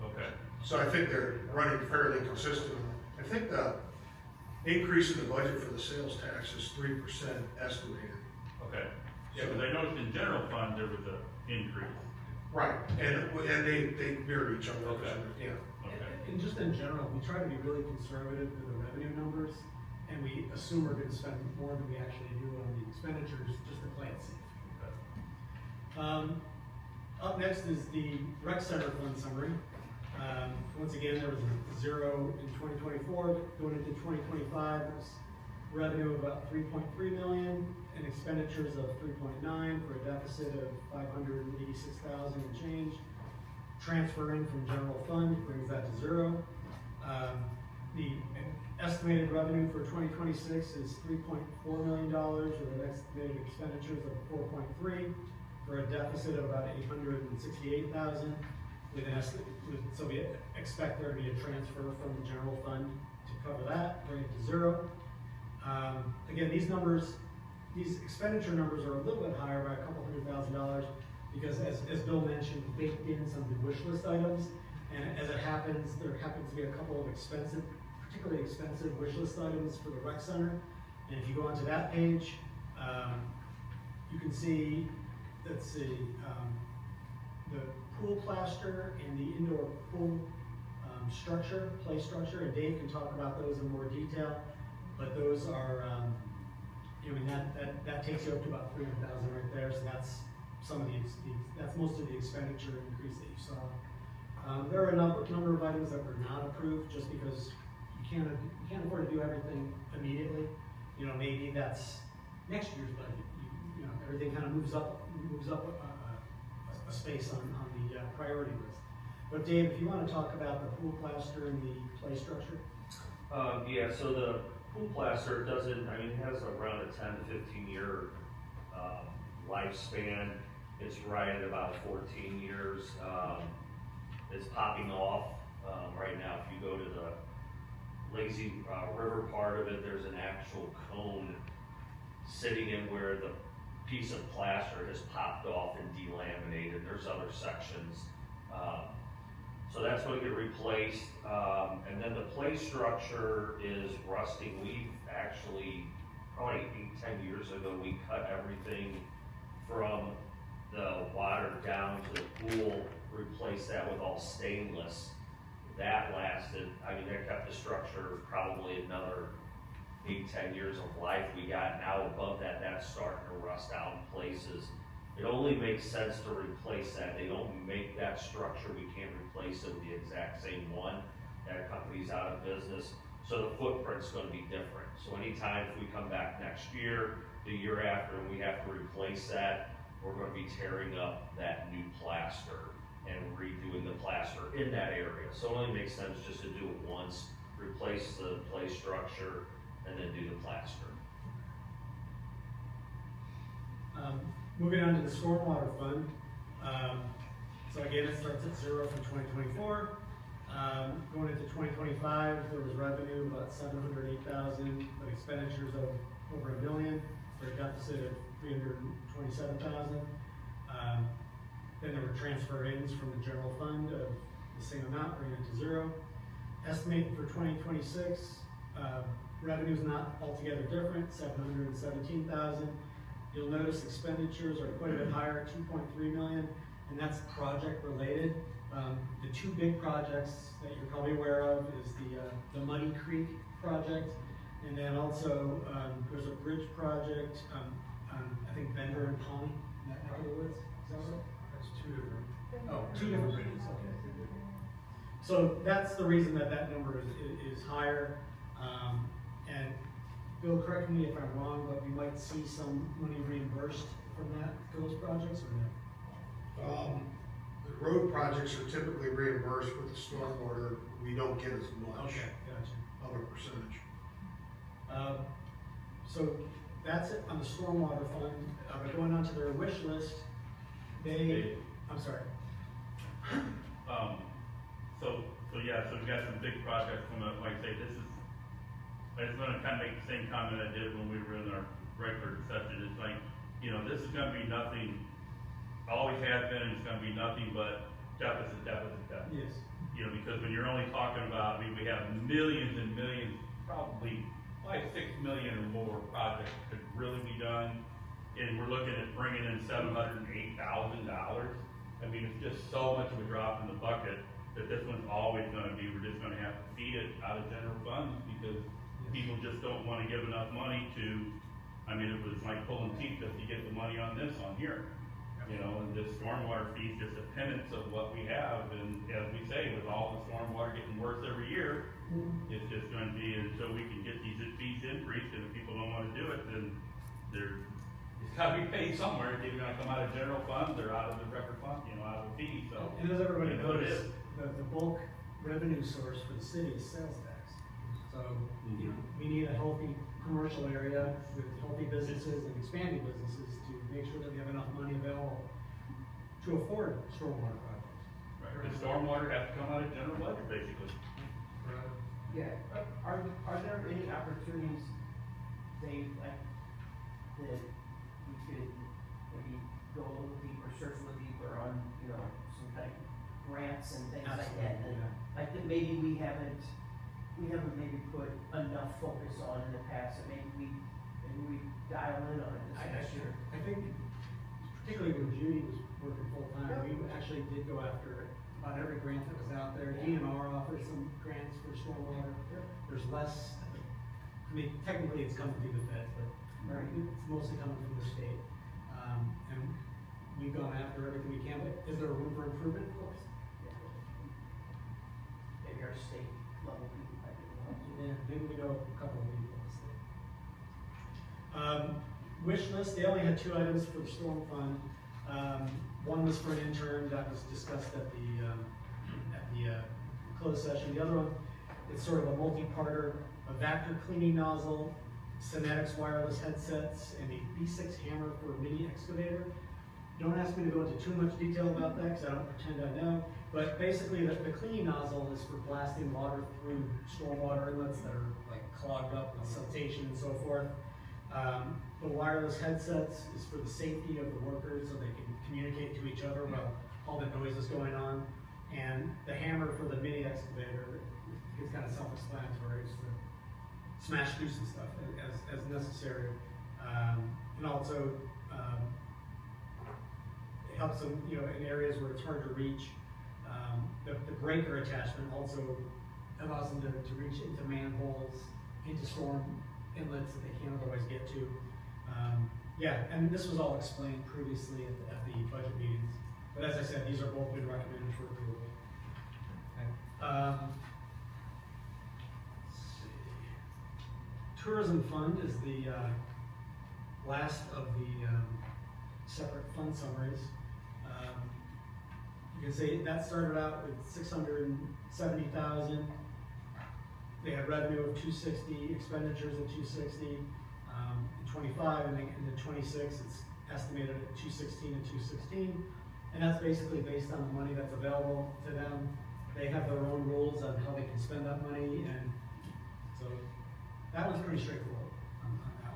Okay. So I think they're running fairly consistent. I think the increase in the budget for the sales tax is 3% estimated. Okay. Yeah, because I noticed in general fund there was an increase. Right, and they mirror each other. Okay. Yeah. And just in general, we try to be really conservative with the revenue numbers, and we assume we're gonna spend more than we actually do on the expenditures, just to play it safe. Up next is the rec center fund summary. Once again, there was a 0 in 2024, going into 2025, it was revenue of about 3.3 million and expenditures of 3.9 for a deficit of 586,000 and change. Transferring from general fund brings that to 0. The estimated revenue for 2026 is $3.4 million with an estimated expenditures of 4.3 for a deficit of about 868,000 with an estimate. So we expect there to be a transfer from the general fund to cover that, bring it to 0. Again, these expenditure numbers are a little bit higher by a couple $100,000 because as Bill mentioned, we baked in some wish list items, and as it happens, there happens to be a couple of particularly expensive wish list items for the rec center. And if you go onto that page, you can see, let's see, the pool plaster and the indoor pool play structure, and Dave can talk about those in more detail. But those are, that takes you up to about 300,000 right there. So that's that's most of the expenditure increase that you saw. There are a number of items that were not approved just because you can't afford to do everything immediately. Maybe that's next year's budget. Everything kind of moves up a space on the priority list. But Dave, if you want to talk about the pool plaster and the play structure. Yeah, so the pool plaster it has around a 10 to 15 year lifespan. It's right at about 14 years. It's popping off right now. If you go to the lazy river part of it, there's an actual cone sitting in where the piece of plaster has popped off and delaminated. There's other sections. So that's going to get replaced. And then the play structure is rusting. We've actually, probably 8-10 years ago, we cut everything from the water down to the pool, replaced that with all stainless. That lasted, that kept the structure probably another 8-10 years of life. We got now above that, that's starting to rust out in places. It only makes sense to replace that. They don't make that structure. We can't replace it with the exact same one. That company's out of business. So the footprint's going to be different. So anytime if we come back next year, the year after, and we have to replace that, we're going to be tearing up that new plaster and redoing the plaster in that area. So it only makes sense just to do it once, replace the play structure, and then do the plaster. Moving on to the stormwater fund. So again, it starts at 0 from 2024. Going into 2025, there was revenue about 708,000, but expenditures of over $1 million for a deficit of 327,000. Then there were transfer ins from the general fund of the same amount, bringing it to zero. Estimate for 2026, revenue's not altogether different, 717,000. You'll notice expenditures are quite a bit higher, 2.3 million, and that's project related. The two big projects that you're probably aware of is the Muddy Creek project, and then also there's a bridge project, I think Bender and Pawnee, in that neck of the woods. Is that right? That's two different. Oh, two different bridges, okay. So that's the reason that that number is higher. And Bill, correct me if I'm wrong, but we might see some money reimbursed from those projects or no? The road projects are typically reimbursed with the stormwater. We don't get as much Okay, gotcha. of a percentage. So that's it on the stormwater fund. But going on to their wish list, I'm sorry. So we got some big projects coming up, like I say, I just wanna kinda make the same comment I did when we were in our regular session, it's like, this is gonna be nothing, always has been, and it's gonna be nothing but deficit. Yes. Because when you're only talking about, we have millions and millions, probably like 6 million or more projects could really be done, and we're looking at bringing in $708,000. It's just so much of a drop in the bucket that this one's always gonna be, we're just gonna have to feed it out of general funds because people just don't wanna give enough money to, it was like pulling teeth just to get the money on this on here. And this stormwater fee is just a penance of what we have, and as we say, with all the stormwater getting worse every year, it's just gonna be until we can get these fees increased, and if people don't wanna do it, then it's gotta be paid somewhere, it's either gonna come out of general funds or out of the record fund, out of the fee, so. And as everybody That's what it knows, is. the bulk revenue source for the city is sales tax. So, we need a healthy commercial area with healthy businesses and expanding businesses to make sure that we have enough money available to afford stormwater projects. Right, the stormwater has to come out of general budget, basically. Yeah, are there any opportunities, Dave, like, that we could maybe go a little deeper, search a little deeper on, some kind of grants and things like that? Absolutely, yeah. Like that maybe we haven't maybe put enough focus on in the past, and maybe we dial in on it this next year. I think, particularly when Judy was working full-time, we actually did go after about every grant that was out there. DNR offers some grants for stormwater. There's less, technically it's coming through the feds, but it's mostly coming from the state. And we've gone after everything we can, but is there room for improvement? Of course. Maybe our state level people might be able to. Yeah, maybe we know a couple of people in the state. Wish list, they only had 2 items for the storm fund. One was for an intern that was discussed at the closed session. The other one, it's sort of a multi-parter, a Vactor cleaning nozzle, Synetics wireless headsets, and a B6 hammer for a mini excavator. Don't ask me to go into too much detail about that because I don't pretend I know. But basically, the cleaning nozzle is for blasting water through stormwater inlets that are like clogged up with siltation and so forth. The wireless headsets is for the safety of the workers so they can communicate to each other while all the noise is going on. And the hammer for the mini excavator is kind of self-explanatory. It's to smash through some stuff as necessary. And also, it helps them, in areas where it's hard to reach. The breaker attachment also allows them to reach into manholes, into storm inlets that they can't otherwise get to. And this was all explained previously at the budget meetings. But as I said, these are both been recommended for approval. Let's see. Tourism fund is the last of the separate fund summaries. You can see that started out with 670,000. They had revenue of 260, expenditures of 260. In 25 and in 26, it's estimated at 216 and 216. And that's basically based on the money that's available to them. They have their own rules on how they can spend that money, and so that one's pretty straightforward on that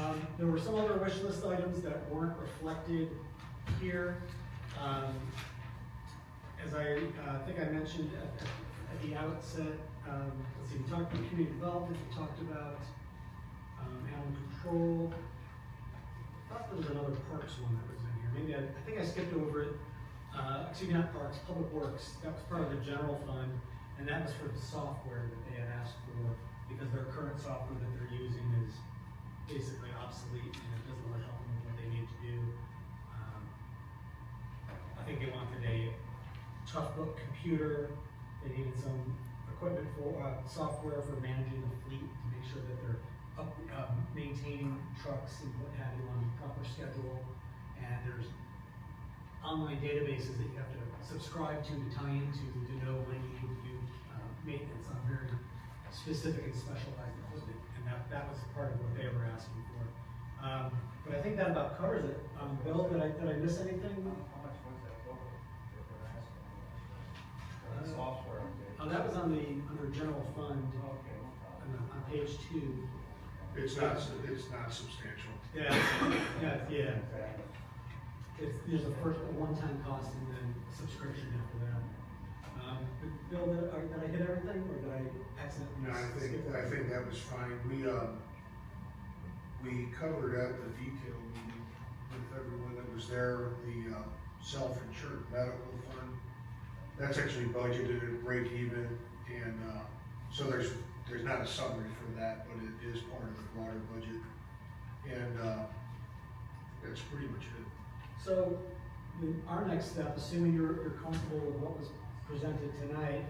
one. There were some other wish list items that weren't reflected here. As I think I mentioned at the outset, let's see, we talked about community development, we talked about animal control. I thought there was another parks one that was in here. Maybe I think I skipped over it. Excuse me, not parks, public works. That was part of the general fund, and that was for the software that they had asked for because their current software that they're using is basically obsolete and it doesn't really help them with what they need to do. I think they wanted a Toughbook computer. They needed some equipment for software for managing the fleet to make sure that they're maintaining trucks and what have you on a proper schedule. And there's online databases that you have to subscribe to tie into to know when you need to do maintenance on very specific and specialized equipment. And that was part of what they were asking for. But I think that about covers it. Bill, did I miss anything? How much was that total? Software. Oh, that was under general fund, Okay. on page 2. It's not substantial. Yeah, yeah. There's a one-time cost and then subscription after that. Bill, did I hit everything, or did I accidentally? No, I think that was fine. We covered at the detail meeting with everyone that was there, the self-insured medical fund. That's actually budgeted at break even, and so there's not a summary for that, but it is part of the broader budget. And that's pretty much it. So, our next step, assuming you're comfortable with what was presented tonight,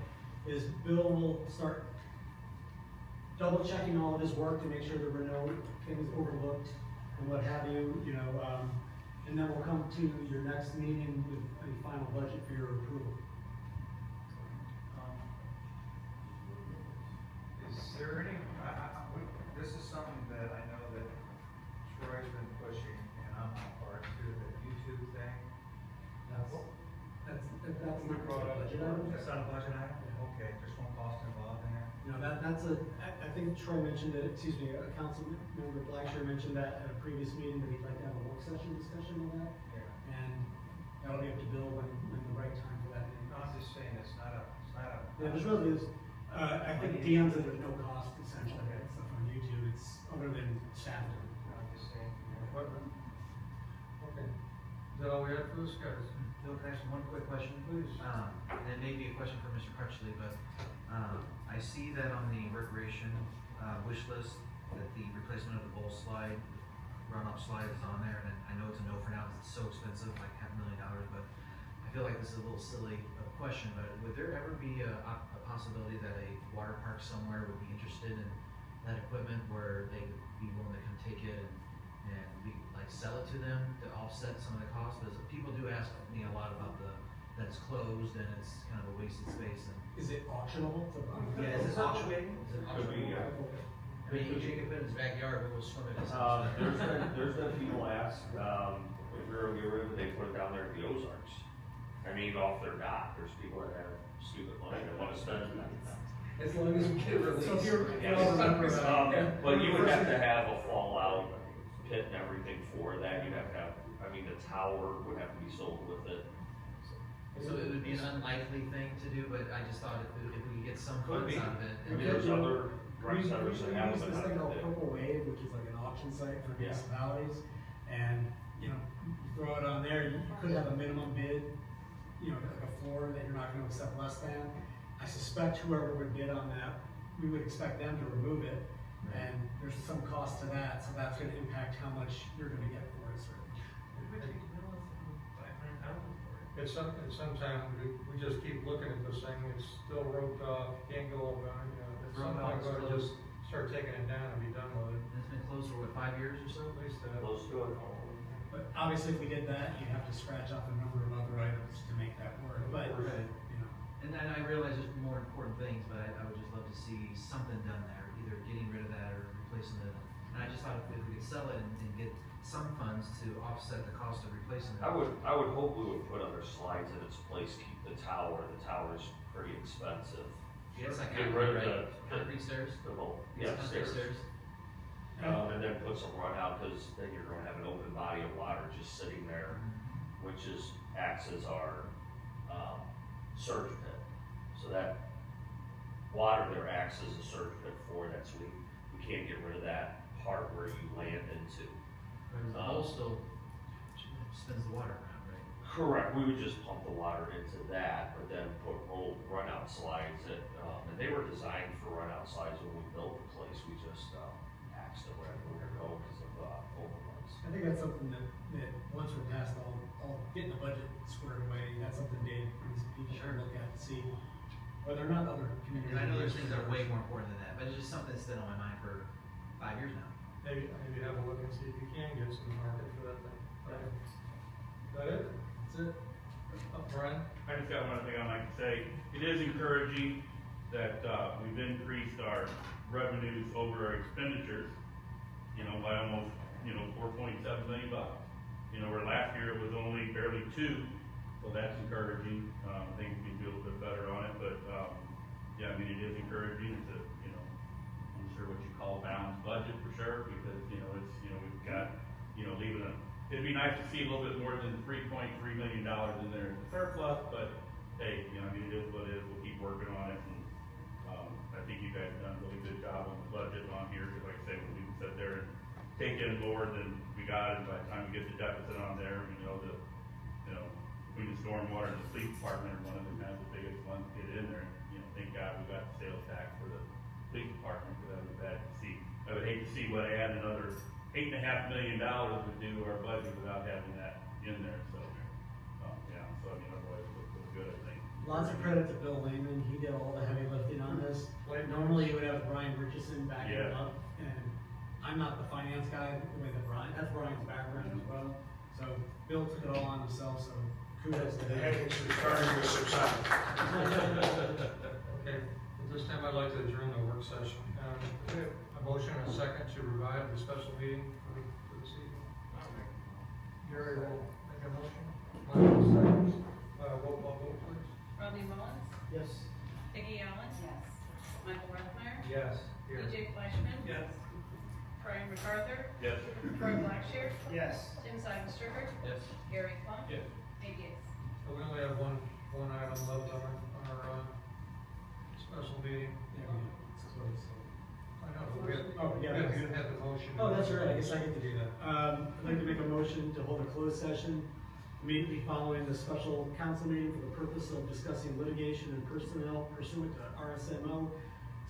is Bill will start double checking all of his work to make sure there were no things overlooked and what have you, and then we'll come to your next meeting with a final budget for your approval. Is there any, this is something that I know that Troy's been pushing, and I'm on part too, the YouTube thing. That's not budget item? That's not a budget item? Okay, there's no cost involved in that? No, I think Troy mentioned it, Council Member Blackshear mentioned that at a previous meeting, that he'd like to have a work session discussion on that. Yeah. And that'll be up to Bill when the right time for that is. No, I'm just saying, it's not a. Yeah, there's really is, I think Dean's said there's no cost essentially, that stuff on YouTube, it's other than staff. I'm just saying. Equipment. Okay. Is that all we have for this, guys? Bill, can I ask one quick question? Please. And it may be a question for Mr. Crutchley, but I see that on the recreation wish list, that the replacement of the bowl slide, run-up slide is on there, and I know it's a no for now, because it's so expensive, like $500,000, but I feel like this is a little silly question, but would there ever be a possibility that a water park somewhere would be interested in that equipment, where they would be willing to come take it and we like sell it to them to offset some of the cost? Because people do ask me a lot about that it's closed and it's kind of a wasted space. And is it auctionable? Yeah, is it auctionable? Could be, yeah. I mean, AJ could put in his backyard, but we'll swim in his There's been people ask, if we were gonna get rid of it, they put it down there at the Ozarks. I mean, off their dock, there's people that have stupid money that wanna spend it. As long as we get released. But you would have to have a fallout pit and everything for that, you'd have to have, I mean, the tower would have to be sold with it. So it would be an unlikely thing to do, but I just thought if we could get some Could funds be. out of it. I mean, there's other rec centers that have We use it. this thing called Purple Wave, which is like an auction site for Yeah. municipalities, and, you throw it on there, you could have a minimum bid, like a floor that you're not gonna accept less than. I suspect whoever would bid on that, we would expect them to remove it, and there's some cost to that, so that's gonna impact how much you're gonna get for it, certainly. It's sometimes we just keep looking at this thing, it's still roped off, can't go, at some point, we'll just start taking it down and be done with it. It's been closed for 5 years or so? At least that. Close to it. But obviously, if we did that, you'd have to scratch off a number of other items to make that work, but, And I realize there's more important things, but I would just love to see something done there, either getting rid of that or replacing it. And I just thought if we could sell it and get some funds to offset the cost of replacing it. I would hope we would put other slides in its place, keep the tower's pretty expensive. Yeah, it's like Get rid of concrete stairs? Yeah, Concrete stairs. And then put some run out, cause then you're gonna have an open body of water just sitting there which acts as our, surge pit. So that water there acts as a surge pit for that, so we can't get rid of that part where you land into. The hole still spins the water around, right? Correct, we would just pump the water into that, but then put roll run-out slides that, and they were designed for run-out slides when we built the place, we just, axed it wherever we were going because of, overruns. I think that's something that once we're past all getting the budget squared away, that's something Dave needs to look at to see whether or not other communities. Because I know there's things that are way more important than that, but it's just something that's been on my mind for 5 years now. Maybe have a look and see if you can get some market for that thing. Right. Is that it? That's it? Brian? I just got one thing I'd like to say. It is encouraging that, we've increased our revenues over our expenditures, by almost, $4.7 million. Where last year it was only barely 2, so that's encouraging. I think we can do a little bit better on it, but, yeah, it is encouraging. It's a, I'm sure what you call balanced budget for sure, because, we've got, it'd be nice to see a little bit more than $3.3 million in there as a surplus, but hey, it is what it is. We'll keep working on it, and, I think you guys have done a really good job on the budget on here, because like I say, when we can sit there and take in more than we got, and by the time we get the deficit on there, between the stormwater and the police department, one of them has the biggest one to get in there. Thank God we got the sales tax for the police department, because that would be bad to see. I would hate to see what add another $8.5 million would do to our budget without having that in there, so, yeah, so otherwise it looks good, I think. Lots of credit to Bill Lehman, he did all the heavy lifting on this. Normally you would have Brian Richardson backing it up, and I'm not the finance guy, that's Brian's background as well. So Bill took it all on himself, so kudos to The him. headaches are starting to subside. Okay, at this time I'd like to adjourn the work session. We have a motion and a second to revive the special meeting for this evening. Gary will make a motion. Michael seconds. Roll call vote, please. Rodney Mullins? Yes. Peggy Allen? Yes. Michael Reithmeyer? Yes. Here. EJ Fleischman? Yes. Brian MacArthur? Yes. Troy Blackshear? Yes. Tim Seidenstricker? Yes. Gary Plum? Yes. 8 yes. So we only have one item left on our special meeting. I know, but we had the motion. Oh, that's right, I guess I get to do that. I'd like to make a motion to hold a closed session immediately following the special council meeting for the purpose of discussing litigation and personnel pursuant to RSMO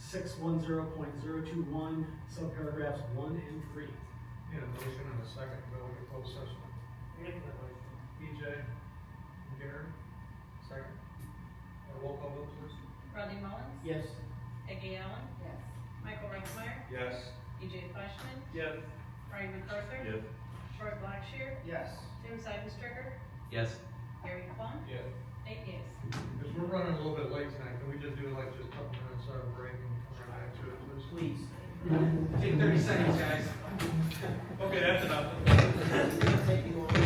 610.021, subparagraphs 1 and 3. Need a motion and a second to go into closed session. EJ, Gary, second. Roll call vote, please. Rodney Mullins? Yes. Peggy Allen? Yes. Michael Reithmeyer? Yes. EJ Fleischman? Yes. Brian MacArthur? Yes. Troy Blackshear? Yes. Tim Seidenstricker? Yes. Gary Plum? Yes. 8 yes. Because we're running a little bit late tonight, can we just do like just a couple minutes break and come right back to it, please? Please. Take 30 seconds, guys. Okay, that's enough. Take you long.